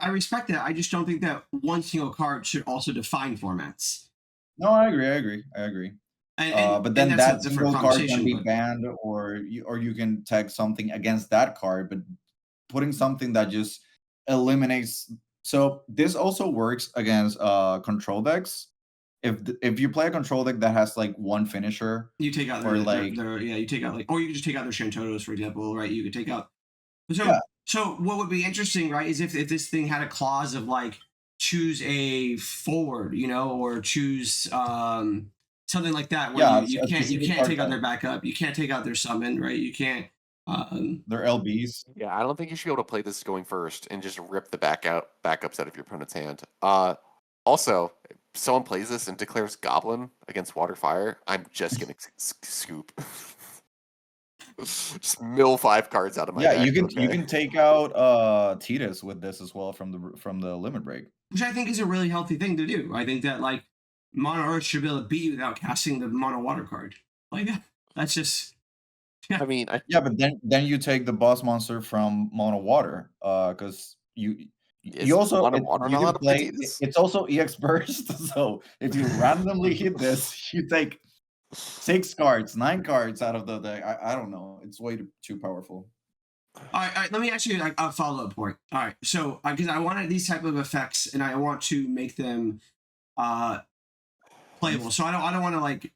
respect that. I just don't think that one single card should also define formats.
no, I agree. But then
that's a
that
different
single card can
conversation.
be
But
banned, or you can tag something against that card, but putting something that just eliminates. So this also works against control decks. If you play a control deck that has like one finisher,
you take out
or like
you take out like, or you can just take out their Shantotos, for example, right? You could take out.
yeah,
So what would be interesting, right, is if this thing had a clause of like choose a forward, or choose something like that, where
yeah,
you
a
can't
specific
take out
archetype.
their backup, you can't take out their summon, right? You can't.
They're LBs.
Yeah, I don't think you should be able to play this going first and just rip the backups out of your opponent's hand. Also, if someone plays this and declares Goblin against Water Fire, I'm just gonna scoop. Just mill 5 cards out of my
Yeah,
deck.
you
Okay?
can take out Titus with this as well from the limit break.
Which I think is a really healthy thing to do. I think that like Mono Earth should be able to beat you without casting the Mono Water card. Like that's just
I mean,
Yeah, but then you take the boss monster from Mono Water, because you
is
also
Mono Water
you
not allowed
can
to play
play.
Tidus?
It's also EX burst, so if you randomly hit this, you take 6 cards, 9 cards out of the deck. I don't know. It's way too powerful.
all right, let me ask you like a follow-up point. All right, so because I wanted these type of effects and I want to make them playable, so I don't want to like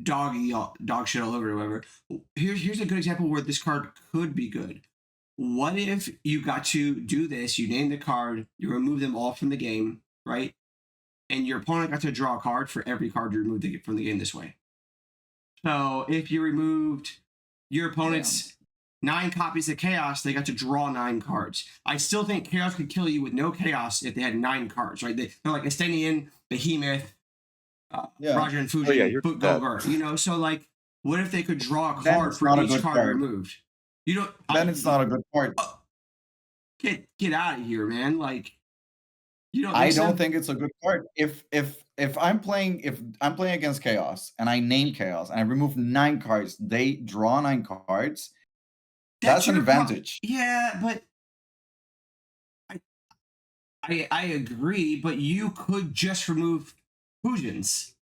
dog shit all over or whatever. Here's a good example where this card could be good. What if you got to do this? You name the card, you remove them all from the game, right? And your opponent got to draw a card for every card you removed from the game this way. So if you removed your opponent's 9 copies of Chaos, they got to draw 9 cards. I still think Chaos could kill you with no Chaos if they had 9 cards, right? They're like Estenian, Behemoth, Roger and Fuji,
you're dead.
Gogurt, so like, what if they could draw a
Then
card
it's
for
not a
each
good
card
card.
removed? You don't.
Then it's not a good card.
Get out of here, man! Like, you don't.
I don't think it's a good card. If I'm playing against Chaos and I name Chaos and I remove 9 cards, they draw 9 cards. That's an advantage.
Yeah, but I agree, but you could just remove Fusions.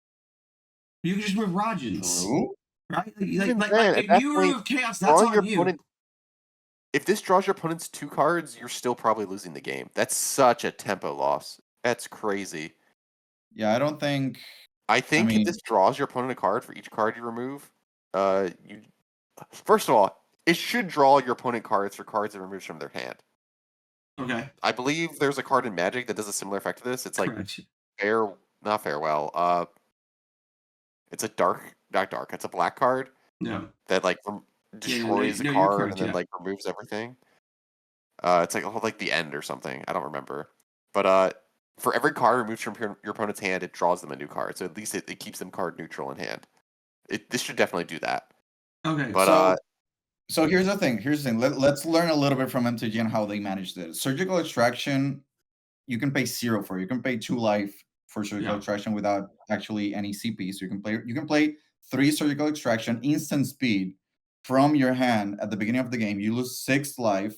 You could just remove Rajans.
True.
Right?
Even
Like
then, at
if
that
you
point,
remove Chaos, that's on you.
If this draws your opponent's 2 cards, you're still probably losing the game. That's such a tempo loss. That's crazy.
Yeah, I don't think.
I think if this draws your opponent a card for each card you remove, you first of all, it should draw your opponent cards for cards it removes from their hand.
Okay.
I believe there's a card in Magic that does a similar effect to this. It's like
Correct.
not farewell. It's a not dark. It's a black card.
Yeah.
That like destroys the card and then like removes everything. It's like the end or something. I don't remember. But for every card removed from your opponent's hand, it draws them a new card. So at least it keeps them card neutral in hand. This should definitely do that.
Okay.
But
so here's the thing. Let's learn a little bit from MTG and how they manage this. Surgical Extraction, you can pay 0 for. You can pay 2 life for Surgical Extraction without actually any CP. So you can play 3 Surgical Extraction instant speed from your hand at the beginning of the game. You lose 6 life,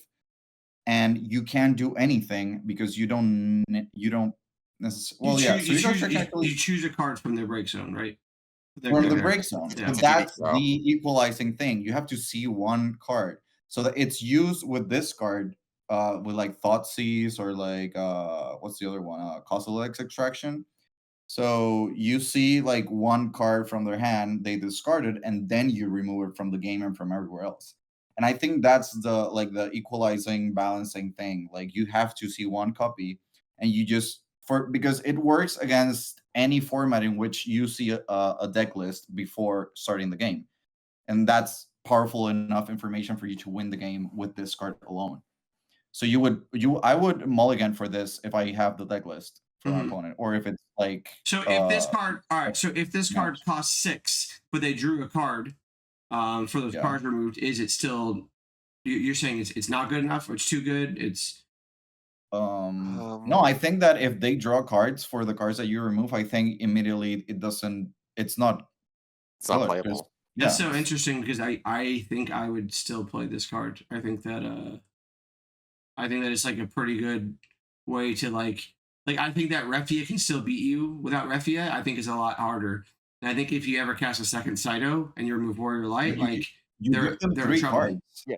and you can't do anything because you don't necessarily. Well,
you choose a card from their break zone, right?
From the break zone.
Yeah.
So that's the equalizing thing. You have to see one card. So that it's used with this card, with like Thoughtseize or like what's the other one? Cosmolix Extraction. So you see like one card from their hand, they discard it, and then you remove it from the game and from everywhere else. And I think that's the equalizing, balancing thing. Like you have to see one copy, and you just because it works against any format in which you see a deck list before starting the game, and that's powerful enough information for you to win the game with this card alone. So I would mulligan for this if I have the deck list for my
Mhm.
opponent, or if it's like
So if this card, all right, so if this card
match.
costs 6, but they drew a card for those
Yeah.
cards removed, is it still? You're saying it's not good enough, or it's too good? It's
No, I think that if they draw cards for the cards that you remove, I think immediately it's not
It's not
good because
playable.
that's
yeah.
so interesting because I think I would still play this card. I think that it's like a pretty good way to like I think that Refia can still beat you without Refia. I think is a lot harder. And I think if you ever cast a second Saito and you remove Warrior Light,
But
like
you give them
they're in
3
trouble.
cards.
Yeah.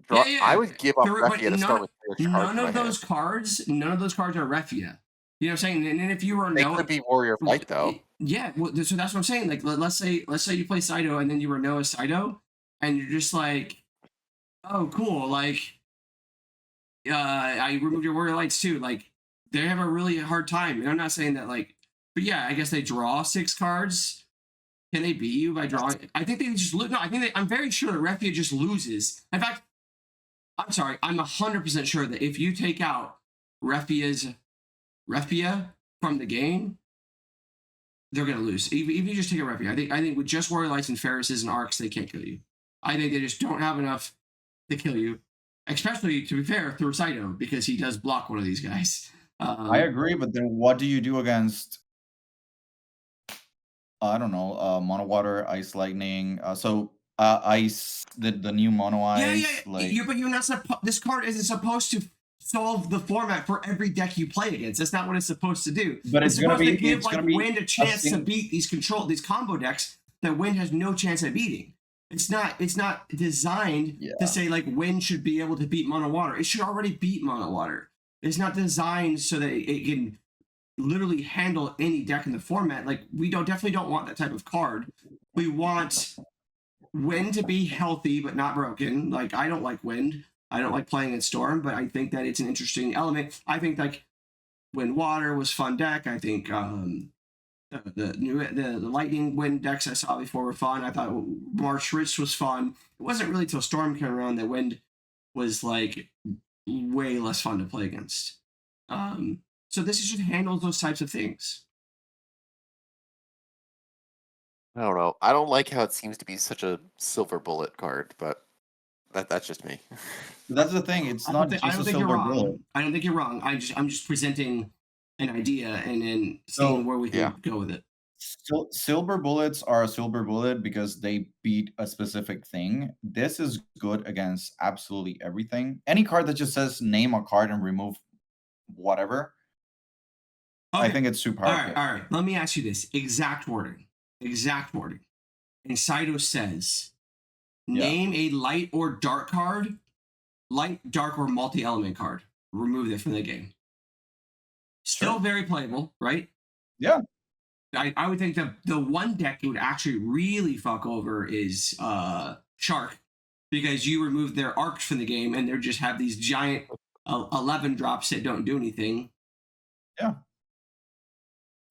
Yeah,
I
yeah.
would give up
But
Refia to start with 3 cards
none
in my
of
hand.
those cards, none of those cards are Refia. You know what I'm saying? And if you were
They
no,
could be Warrior of Light though.
yeah. Well, so that's what I'm saying. Like, let's say you play Saito and then you were Noah Saito, and you're just like, oh, cool. Like, I removed your Warrior Lights too. Like, they have a really hard time. And I'm not saying that like, but yeah, I guess they draw 6 cards. Can they beat you by drawing? I think they just lose. No, I'm very sure Refia just loses. In fact, I'm sorry, I'm 100% sure that if you take out Refia from the game, they're gonna lose. Even if you just take a Refia, I think with just Warrior Lights and Ferrises and Arcs, they can't kill you. I think they just don't have enough to kill you. Especially to be fair, through Saito, because he does block one of these guys.
I agree, but then what do you do against I don't know, mono water, ice lightning, ice the new mono ice, like
But you're not this card isn't supposed to solve the format for every deck you play against. That's not what it's supposed to do.
but
It's supposed to give
it's
like
gonna be
Wind a chance to
sing
beat these combo decks that Wind has no chance at beating. It's not designed
Yeah.
to say like Wind should be able to beat mono water. It should already beat mono water. It's not designed so that it can literally handle any deck in the format. Like we definitely don't want that type of card. We want Wind to be healthy but not broken. Like I don't like Wind. I don't like playing in Storm, but I think that it's an interesting element. I think like Wind Water was fun deck. I think the Lightning Wind decks I saw before were fun. I thought March Rich was fun. It wasn't really till Storm came around that Wind was like way less fun to play against. So this just handles those types of things.
I don't know. I don't like how it seems to be such a silver bullet card, but that's just me.
That's the thing, it's not just a silver bullet.
I don't think you're wrong. I'm just presenting an idea and then seeing where we can go with it.
Silver bullets are a silver bullet because they beat a specific thing. This is good against absolutely everything. Any card that just says name a card and remove whatever.
Okay.
I think it's too powerful.
All right. Let me ask you this. Exact wording. And Saito says, name a light or dark card, light, dark, or multi-element card. Remove it from the game. Still very playable, right?
Yeah.
I would think the one deck you would actually really fuck over is Shark, because you remove their arcs from the game and they just have these giant 11 drops that don't do anything.
Yeah.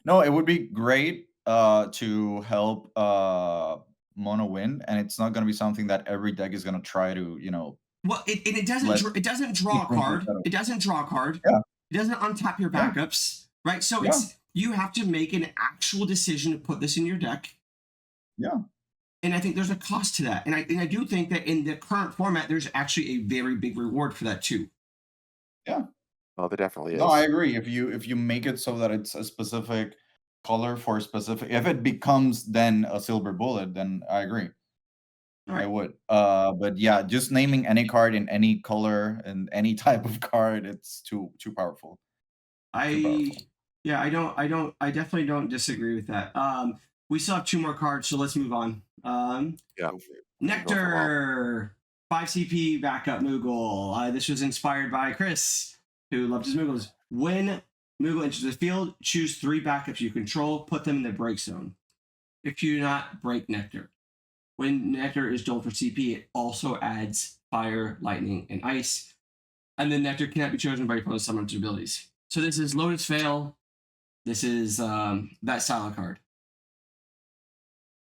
No, it would be great to help mono win, and it's not going to be something that every deck is going to try to,
Well, it doesn't draw a card. It doesn't draw a card.
Yeah.
It doesn't untap your backups, right? So you have to make an actual decision to put this in your deck.
Yeah.
And I think there's a cost to that. And I do think that in the current format, there's actually a very big reward for that too.
Yeah.
Oh, there definitely is.
No, I agree. If you make it so that it's a specific color for a specific, if it becomes then a silver bullet, then I agree. I would. But yeah, just naming any card in any color and any type of card, it's too powerful.
I definitely don't disagree with that. We still have 2 more cards, so let's move on. Nectar 5 CP backup Moogle. This was inspired by Chris, who loved his Moogles. When Moogle enters the field, choose 3 backups you control, put them in the break zone. If you do not, break Nectar. When Nectar is dulled for CP, it also adds Fire, Lightning, and Ice. And then Nectar cannot be chosen by your opponent's summoned abilities. So this is Lotus Veil, This is that style of card.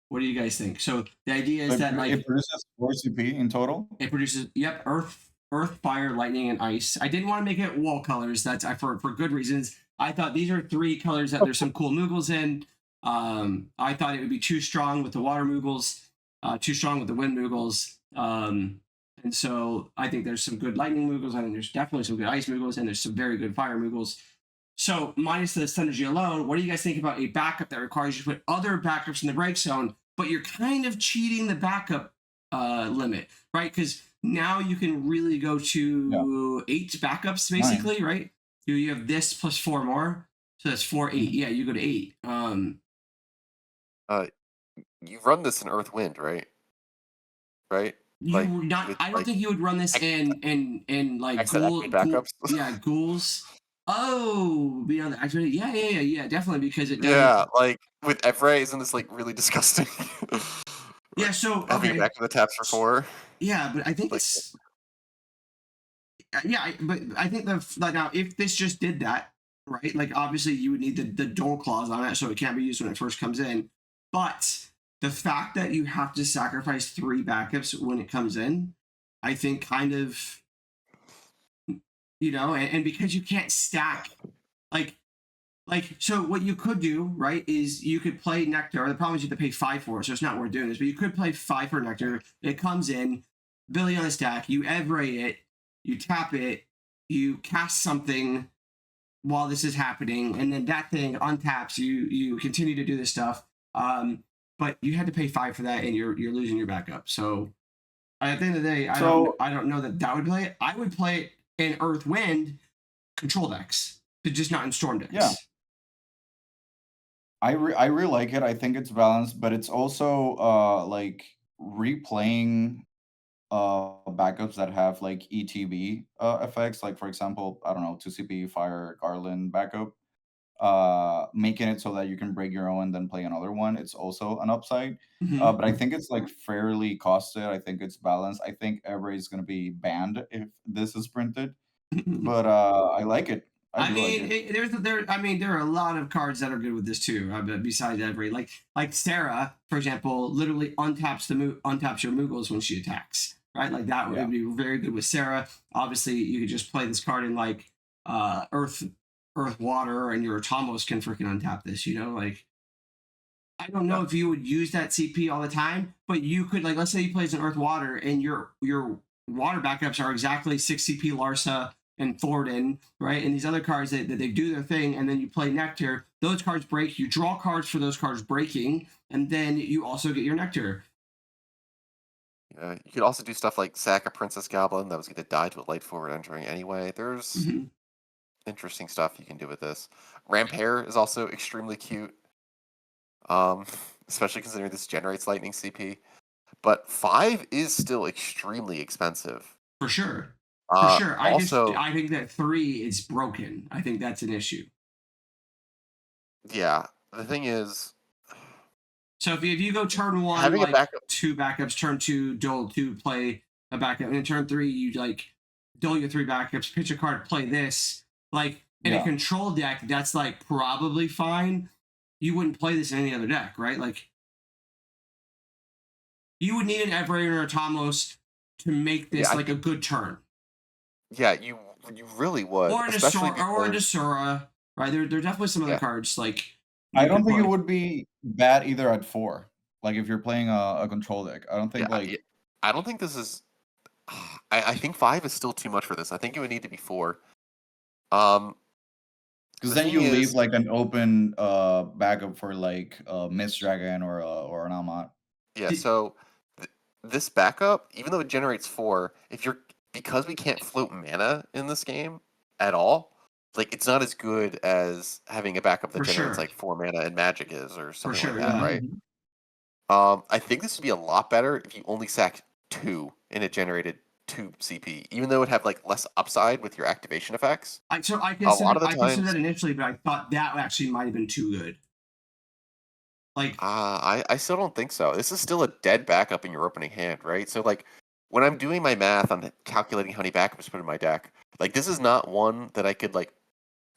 What do you guys think? So the idea is that like
It produces 4 CP in total?
it produces earth, fire, lightning, and ice. I didn't want to make it wall colors. That's for good reasons. I thought these are 3 colors that there's some cool Moogles in. I thought it would be too strong with the water Moogles, too strong with the wind Moogles. And so I think there's some good lightning Moogles. I think there's definitely some good ice Moogles, and there's some very good fire Moogles. So minus the synergy alone, what do you guys think about a backup that requires you to put other backups in the break zone, but you're kind of cheating the backup limit, right? Because now you can really go to 8 backups basically, right? You have this plus 4 more, so that's 4, 8. Yeah, you go to 8.
You run this in Earth Wind, right? Right?
You
Like,
not.
with,
I don't
like,
think you would run this in like
backups.
yeah, ghouls. Oh, beyond the actually, yeah, definitely because it does.
Yeah, like with Evray, isn't this like really disgusting?
Yeah, so
having
okay.
back to the taps for 4.
Yeah, but I think
Like,
it's yeah, but I think like now if this just did that, right? Like obviously you would need the dual clause on it, so it can't be used when it first comes in. But the fact that you have to sacrifice 3 backups when it comes in, I think kind of and because you can't stack like so what you could do, right, is you could play Nectar. The problem is you have to pay 5 for it, so it's not worth doing this. But you could play 5 for Nectar. It comes in, Billy on the stack, you Evray it, you tap it, you cast something while this is happening, and then that thing untaps, you continue to do this stuff. But you had to pay 5 for that and you're losing your backup. So at the end of the day, I don't know that would play it. I would play it in Earth Wind control decks, but just not in Storm decks.
Yeah. I really like it. I think it's balanced, but it's also like replaying backups that have like ETB effects, like for example, I don't know, 2CP Fire Garland backup, making it so that you can break your own and then play another one. It's also an upside. But I think it's like fairly costed. I think it's balanced. I think Every is going to be banned if this is printed. But I like it. I
mean,
like it.
there are a lot of cards that are good with this too. Besides Every, like Sarah, for example, literally untaps your Moogles when she attacks. Right, like that would be very good with Sarah. Obviously, you could just play this card in like Earth, Water, and your Tomos can freaking untap this. Like I don't know if you would use that CP all the time, but you could like let's say you plays an Earth Water and your water backups are exactly 6 CP Larsa and Thornton, right? And these other cards that they do their thing, and then you play Nectar. Those cards break. You draw cards for those cards breaking, and then you also get your Nectar.
You could also do stuff like sack a Princess Goblin that was going to die to a light forward entering anyway. There's interesting stuff you can do with this. Rampair is also extremely cute, especially considering this generates lightning CP. But 5 is still extremely expensive.
For sure.
Also,
I think that 3 is broken. I think that's an issue.
Yeah, the thing is,
so if you go turn 1,
having
like
a backup,
2 backups, turn 2, duel 2, play a backup, and then turn 3, you like duel your 3 backups, pitch a card, play this. Like in a control deck, that's like probably fine. You wouldn't play this in any other deck, right? Like you would need an Everett or a Tomos to make this like a good turn.
Yeah, you really would.
Or an Asura, right? There are definitely some other cards like.
I don't think it would be bad either at 4. Like if you're playing a control deck, I don't think
I don't think this is. I think 5 is still too much for this. I think it would need to be 4.
Because then you leave like an open backup for like Mist Dragon or an Amat.
Yeah. So this backup, even though it generates 4, because we can't float mana in this game at all, like it's not as good as having a backup that generates like 4 mana in Magic is or something like that, right? I think this would be a lot better if you only sacked 2 and it generated 2 CP, even though it had like less upside with your activation effects.
I considered that initially, but I thought that actually might have been too good. Like,
I still don't think so. This is still a dead backup in your opening hand, right? So like, when I'm doing my math on calculating how many backups to put in my deck, like this is not one that I could like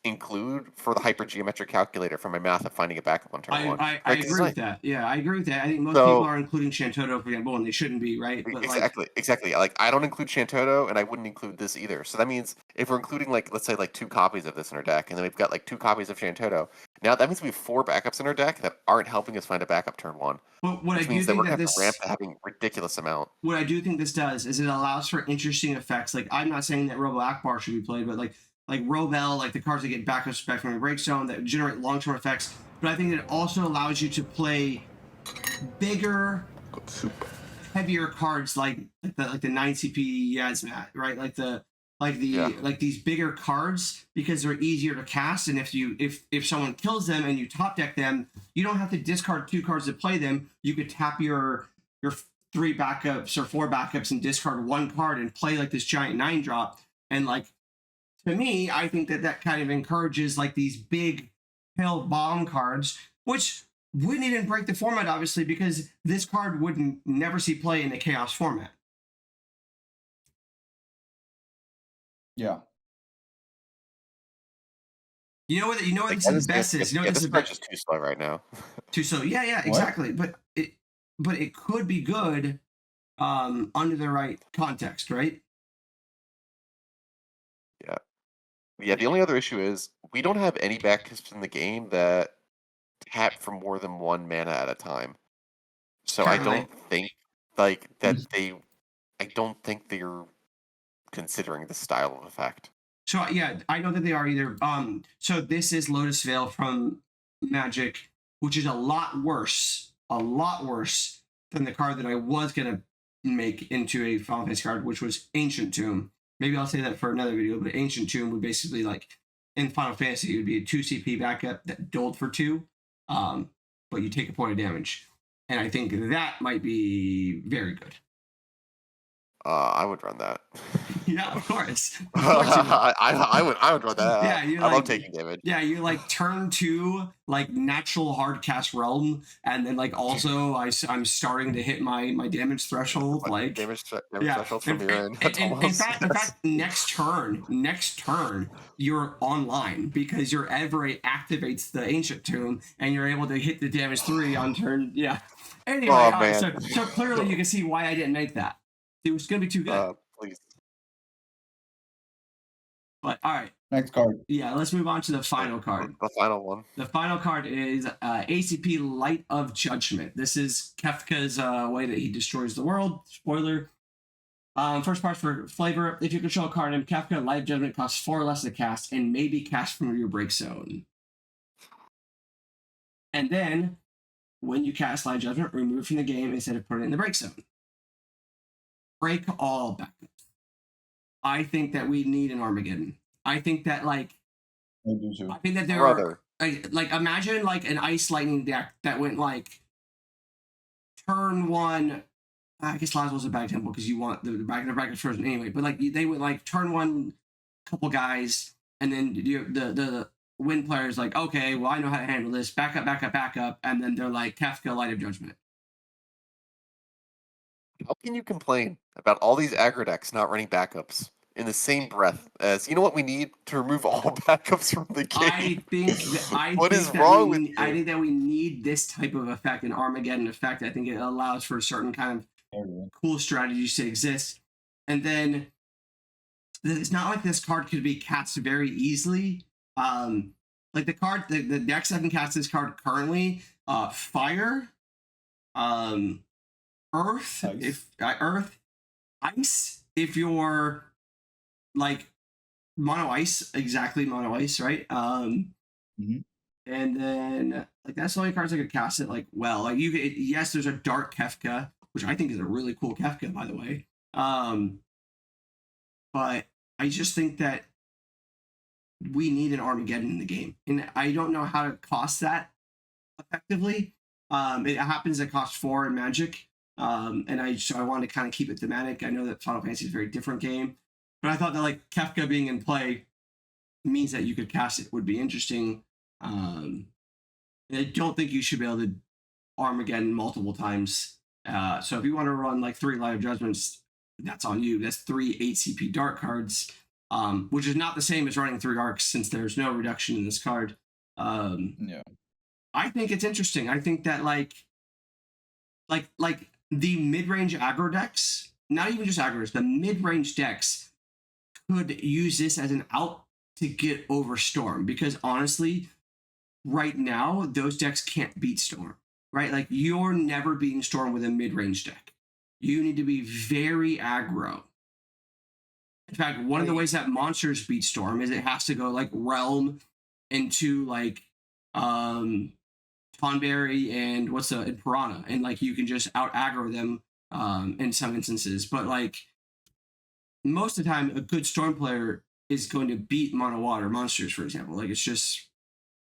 include for the hypergeometric calculator for my math of finding a backup on turn one.
I
Right? 'Cause
agree with that. Yeah, I agree with that. I think most people
So
are including Shantoto, for example, and they shouldn't be, right? But like,
exactly. Like I don't include Shantoto, and I wouldn't include this either. So that means if we're including like let's say like 2 copies of this in our deck, and then we've got like 2 copies of Shantoto, now that means we have 4 backups in our deck that aren't helping us find a backup turn one,
but what I
which
do
means that
think
we're
that
gonna have to ramp
this
to having ridiculous amount.
what I do think this does is it allows for interesting effects. Like I'm not saying that Robo Akbar should be played, but like Robel, like the cards that get backups back from the breakstone that generate long-term effects. But I think it also allows you to play bigger, heavier cards like the 9 CP Yasmat, right? Like these bigger cards because they're easier to cast, and if someone kills them and you top deck them, you don't have to discard 2 cards to play them. You could tap your 3 backups or 4 backups and discard 1 card and play like this giant 9-drop. And like to me, I think that kind of encourages like these big pill bomb cards, which wouldn't even break the format, obviously, because this card would never see play in the chaos format.
Yeah.
You know what
Like,
this is the best is. You know what this
this
is
card's just too slow right now.
too slow. Yeah,
What?
exactly. But it could be good under the right context, right?
Yeah, the only other issue is we don't have any backups in the game that tap for more than 1 mana at a time. So I
Currently.
don't think like that I don't think they're considering the style of effect.
So yeah, I don't think they are either. So this is Lotus Veil from Magic, which is a lot worse than the card that I was gonna make into a Final Fantasy card, which was Ancient Tomb. Maybe I'll say that for another video, but Ancient Tomb would basically like in Final Fantasy it would be a 2 CP backup that doled for 2, but you take a point of damage, and I think that might be very good.
I would run that.
Yeah, of course. Of course you would.
I would run that.
Yeah,
I
you're
love
like-
taking damage.
Yeah, you like turn 2 like natural hard cast realm, and then like also I'm starting to hit my damage threshold. Like
damage
yeah.
threshold from your end.
In fact, next turn, you're online because your Every activates the Ancient Tomb, and you're able to hit the damage 3 on turn. Yeah. Anyway,
Oh, man.
so clearly you can see why I didn't make that. It was gonna be too good.
Please.
But all right.
Next card.
Yeah, let's move on to the final card.
The final one.
The final card is ACP Light of Judgment. This is Kefka's way that he destroys the world. Spoiler. First part for flavor. If you control a card named Kefka, Light of Judgment costs 4 less to cast and may be cast from your break zone. And then, when you cast Light of Judgment, remove it from the game instead of putting it in the break zone. Break all backups. I think that we need an Armageddon. I think that like
I do too.
I think that there
Brother.
are like imagine like an Ice Lightning deck that went like turn 1. I guess Laszlo's a bad example because you want the backup first anyway. But like they went like turn 1, couple guys, and then the win player's like, okay, well I know how to handle this. Backup, and then they're like Kefka Light of Judgment.
How can you complain about all these aggro decks not running backups in the same breath as you know what we need to remove all backups from the game? What is wrong with you?
I think that we need this type of effect, an Armageddon effect. I think it allows for a certain kind of cool strategies to exist. And then it's not like this card could be cast very easily. Like the card, the decks that can cast this card currently, Fire, Earth, Ice, if you're like mono ice, right?
Mhm.
And then like that's the only cards I could cast it like well. Like yes, there's a Dark Kefka, which I think is a really cool Kefka, by the way. But I just think that we need an Armageddon in the game, and I don't know how to cost that effectively. It happens to cost 4 in Magic, and I want to kind of keep it thematic. I know that Final Fantasy is a very different game, but I thought that like Kefka being in play means that you could cast it would be interesting. And I don't think you should be able to Armageddon multiple times. So if you want to run like 3 Light of Judgments, that's on you. That's 3 8 CP dark cards. which is not the same as running 3 arcs since there's no reduction in this card.
Yeah.
I think it's interesting. I think that like the mid-range aggro decks, not even just aggros, the mid-range decks could use this as an out to get over Storm, because honestly, right now those decks can't beat Storm, right? Like you're never beating Storm with a mid-range deck. You need to be very aggro. In fact, one of the ways that monsters beat Storm is it has to go like Realm into like Tonberry and and Piranha, and like you can just out aggro them in some instances. But like most of the time, a good Storm player is going to beat mono water monsters, for example. Like it's just.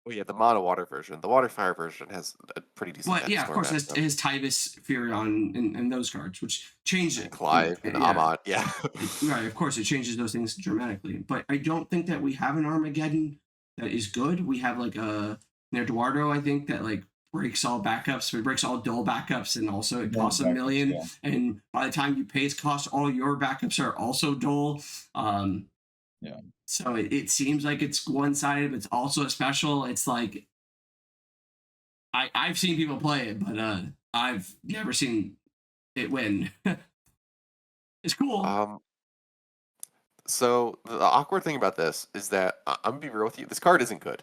Well, yeah, the mono water version, the water fire version has a pretty decent.
Well, yeah, of course, it has Tybus, Furion, and those cards, which change it.
Clive and Ammon, yeah.
Right, of course, it changes those things dramatically. But I don't think that we have an Armageddon that is good. We have like a Eduardo, I think, that like breaks all backups, it breaks all dull backups, and also it costs $1 million. Yeah. And by the time you pay its cost, all your backups are also dull.
Yeah.
So it seems like it's one-sided, but it's also a special. It's like I've seen people play it, but I've never seen it win. It's cool.
So the awkward thing about this is that I'm gonna be real with you. This card isn't good,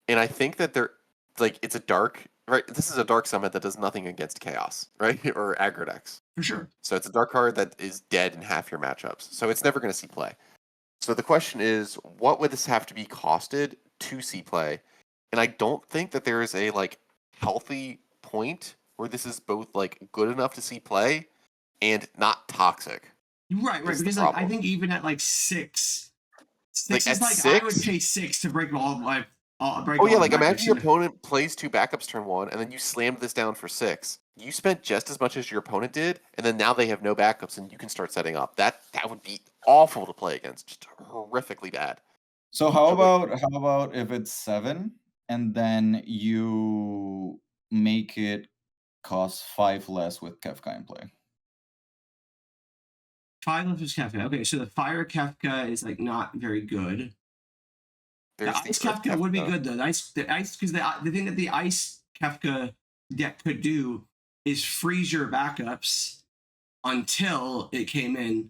and I think that it's a dark, right? This is a dark summon that does nothing against chaos, right, or aggro decks.
For sure.
So it's a dark card that is dead in half your matchups. So it's never going to see play. So the question is, what would this have to be costed to see play? And I don't think that there is a like healthy point where this is both like good enough to see play and not toxic.
Right. Because like, I think even at like six
like
is like 6? I would pay 6 to break all my.
Imagine your opponent plays 2 backups turn 1, and then you slammed this down for 6. You spent just as much as your opponent did, and then now they have no backups, and you can start setting up. That would be awful to play against, just horrifically bad.
So how about if it's 7, and then you make it cost 5 less with Kefka in play?
5 less with Kefka. Okay, so the Fire Kefka is like not very good. The Ice Kefka would be good though. The ice, because the thing that the Ice Kefka deck could do is freeze your backups until it came in.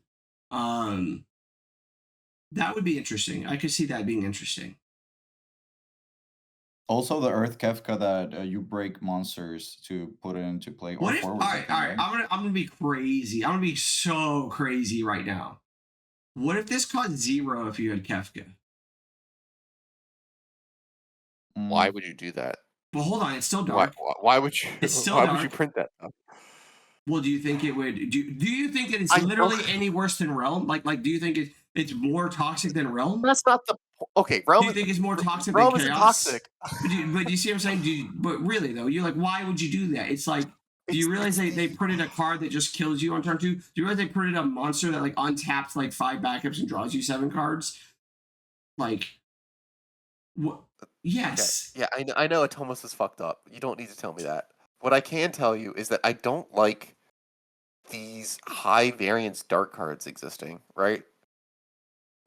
That would be interesting. I could see that being interesting.
Also, the Earth Kefka that you break monsters to put it into play.
What if? All right. I'm gonna be crazy. I'm gonna be so crazy right now. What if this cost 0 if you had Kefka?
Why would you do that?
Well, hold on. It's still dark.
Why would you?
It's still
why
dark.
Would you print that stuff?
Well, do you think it would? Do you think that it's literally any worse than Realm? Like, do you think it's more toxic than Realm?
That's not the okay. Realm.
Do you think it's more toxic
Realm
than
Chaos?
Toxic. But do you see what I'm saying? But really though, you're like, why would you do that? It's like, do you realize they printed a card that just kills you on turn 2? Do you realize they printed a monster that like untaps like 5 backups and draws you 7 cards? Like, what? Yes.
Okay. Yeah, I know Atomos is fucked up. You don't need to tell me that. What I can tell you is that I don't like these high variance dark cards existing, right?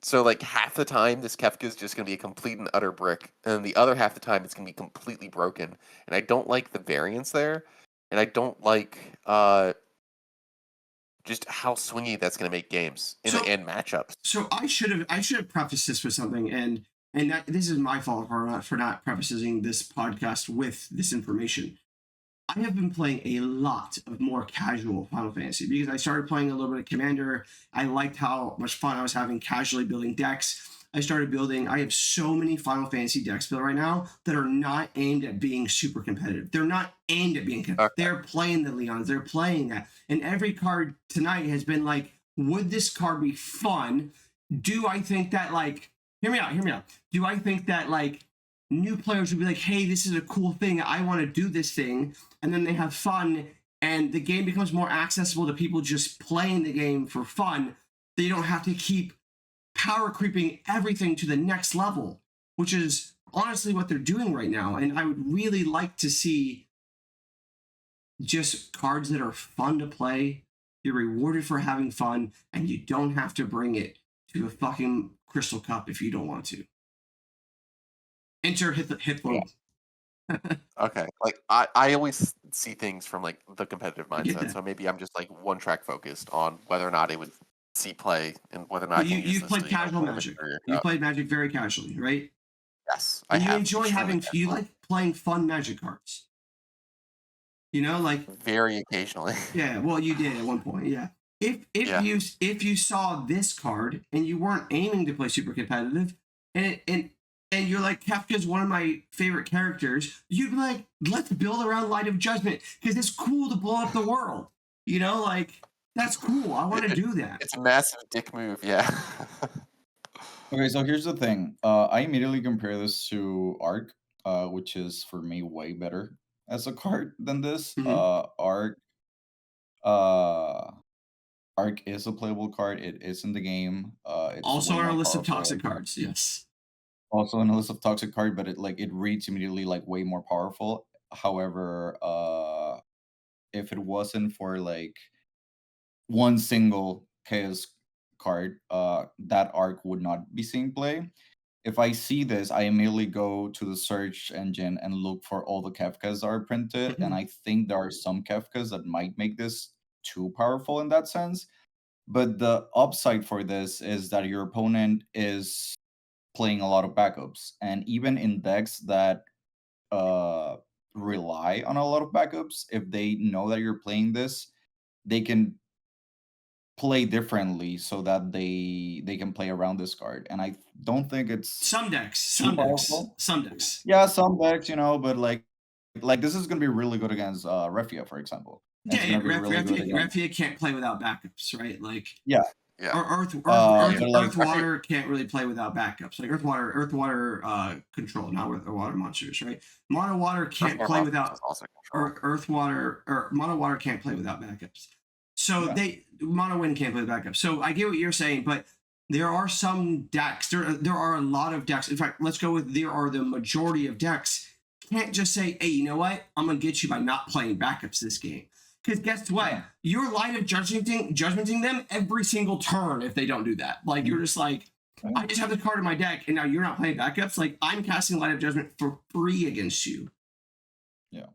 So like half the time this Kefka is just going to be a complete and utter brick, and the other half the time it's going to be completely broken. And I don't like the variance there, and I don't like just how swingy that's going to make games in the end matchups.
So I should have prefaced this with something, and this is my fault for not prefacing this podcast with this information. I have been playing a lot of more casual Final Fantasy because I started playing a little bit of Commander. I liked how much fun I was having casually building decks. I have so many Final Fantasy decks built right now that are not aimed at being super competitive. They're not aimed at being competitive. Okay. They're playing the Leons. They're playing that. And every card tonight has been like, would this card be fun? Do I think that like, hear me out. Do I think that like new players would be like, hey, this is a cool thing. I want to do this thing. And then they have fun and the game becomes more accessible to people just playing the game for fun. They don't have to keep power creeping everything to the next level, which is honestly what they're doing right now. And I would really like to see just cards that are fun to play. You're rewarded for having fun and you don't have to bring it to a fucking Crystal Cup if you don't want to. Enter Hitler.
Okay, like I always see things from like the competitive
I get
mindset,
that.
so maybe I'm just like one track focused on whether or not it would see play and whether or not I
But
can use
you've
this
played
to
casual
win a
Magic.
Career
You
Cup.
played Magic very casually, right?
Yes, I
And you
have.
enjoy
Extremely
you
casual.
like playing fun Magic cards. You know, like
Very occasionally.
yeah. Well, you did at one point, yeah.
Yeah.
If you saw this card and you weren't aiming to play super competitive, and you're like, Kefka's one of my favorite characters, you'd be like, let's build around Light of Judgment because it's cool to blow up the world. You know, like that's cool. I want to do that.
It's a massive dick move, yeah.
Okay, so here's the thing. I immediately compare this to Arc, which is for me way better as a card than this.
Mhm.
Uh, Arc is a playable card. It is in the game. It's
Also
way
on our
more
list of
powerful.
toxic cards, yes.
Also in a list of toxic card, but it reads immediately like way more powerful. However, if it wasn't for like one single chaos card, that Arc would not be seeing play. If I see this, I immediately go to the search engine and look for all the Kefkas that are printed, and I think there are some Kefkas that might make this too powerful in that sense. But the upside for this is that your opponent is playing a lot of backups, and even in decks that uh, rely on a lot of backups, if they know that you're playing this, they can play differently so that they can play around this card. And I don't think it's
Some decks,
too powerful.
some decks.
Yeah, some decks, but like this is gonna be really good against Refia, for example. And
Yeah,
it's
yeah.
gonna be really good against
Refia can't play without backups, right? Like
yeah.
Yeah.
or
but like
Earth Water can't really play without backups. Like Earth Water control, not with water monsters, right? Mono Water can't play without Earth Water or Mono Water can't play without backups. So
Yeah.
Mono Wind can't play with backups. So I get what you're saying, but there are some decks. There are a lot of decks. In fact, let's go with there are the majority of decks. Can't just say, hey, you know what? I'm gonna get you by not playing backups this game. Because guess what?
Yeah.
You're Light of judgmenting them every single turn if they don't do that. Like you're just like, I just have the card in my deck, and now you're not playing backups. Like I'm casting Light of Judgment for free against you.
Yeah.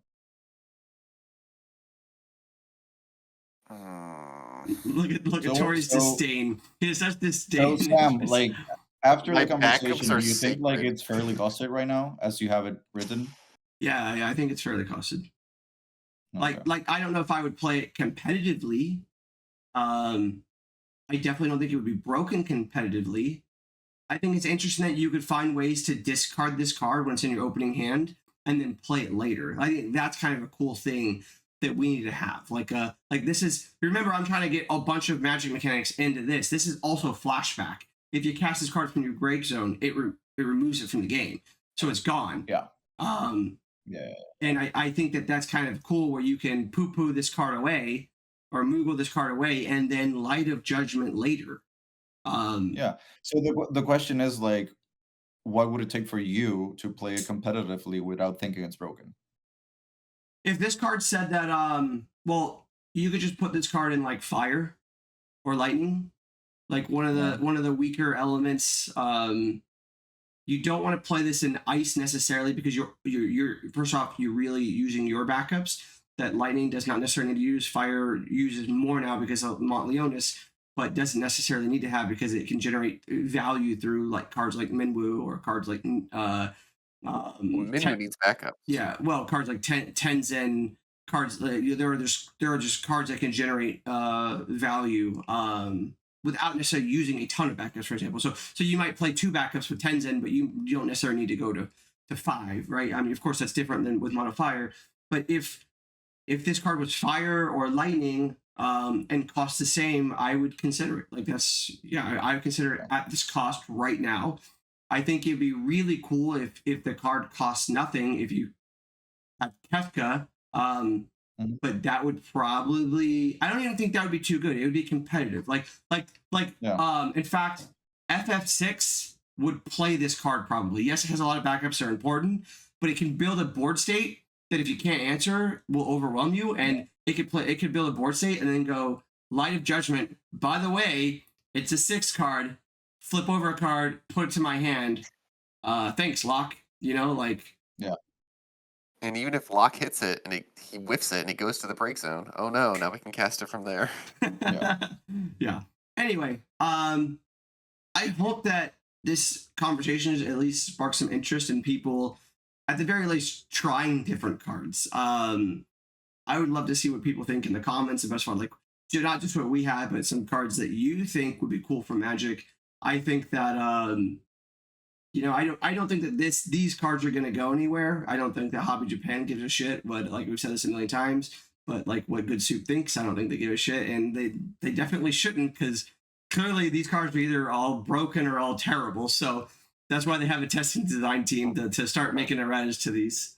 Look at Torrey's disdain. He has such disdain.
So Sam, like after
My
the
backups
conversation,
are
do you think like
sacred.
it's fairly costed right now as you have it written?
Yeah, I think it's fairly costed.
Okay.
Like I don't know if I would play it competitively. I definitely don't think it would be broken competitively. I think it's interesting that you could find ways to discard this card when it's in your opening hand and then play it later. I think that's kind of a cool thing that we need to have. Like this is, remember, I'm trying to get a bunch of Magic mechanics into this. This is also flashback. If you cast this card from your break zone, it removes it from the game, so it's gone.
Yeah.
Yeah. And I think that that's kind of cool where you can poo-poo this card away or Moogle this card away and then Light of Judgment later.
Yeah. So the question is like, what would it take for you to play it competitively without thinking it's broken?
If this card said that, well, you could just put this card in like fire or lightning, like one of the weaker elements. You don't want to play this in ice necessarily because you're first off you're really using your backups that lightning does not necessarily need to use. Fire uses more now because of Montleonis, but doesn't necessarily need to have because it can generate value through like cards like Minwu or cards like
Minwu needs backup.
Yeah, well, cards like Tenzen cards. There are just cards that can generate value without necessarily using a ton of backups, for example. So you might play 2 backups with Tenzen, but you don't necessarily need to go to 5, right? I mean, of course, that's different than with Mono Fire. But if this card was fire or lightning and cost the same, I would consider it. Like I would consider it at this cost right now. I think it'd be really cool if the card costs nothing. If you have Kefka, but that would probably, I don't even think that would be too good. It would be competitive. In fact, FF6 would play this card probably. Yes, it has a lot of backups that are important, but it can build a board state that if you can't answer will overwhelm you, and it could build a board state and then go Light of Judgment. By the way, it's a 6 card. flip over a card, put it to my hand. Thanks, lock. You know, like
Yeah.
And even if Locke hits it and he whiffs it and it goes to the break zone, oh no, now we can cast it from there.
Yeah.
yeah. Anyway, I hope that this conversation has at least sparked some interest in people, at the very least, trying different cards. I would love to see what people think in the comments. The best part, like, not just what we have, but some cards that you think would be cool for Magic. I think that you know, I don't think that these cards are gonna go anywhere. I don't think that Hobby Japan gives a shit. But like we've said this a million times, but like what Good Soup thinks, I don't think they give a shit, and they definitely shouldn't, because clearly these cards are either all broken or all terrible. So that's why they have a testing design team to start making erratas to these.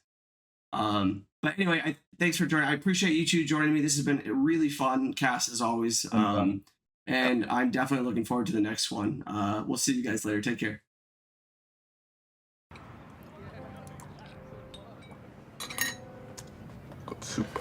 But anyway, thanks for joining. I appreciate you two joining me. This has been a really fun cast as always. And I'm definitely looking forward to the next one. We'll see you guys later. Take care.
Good soup.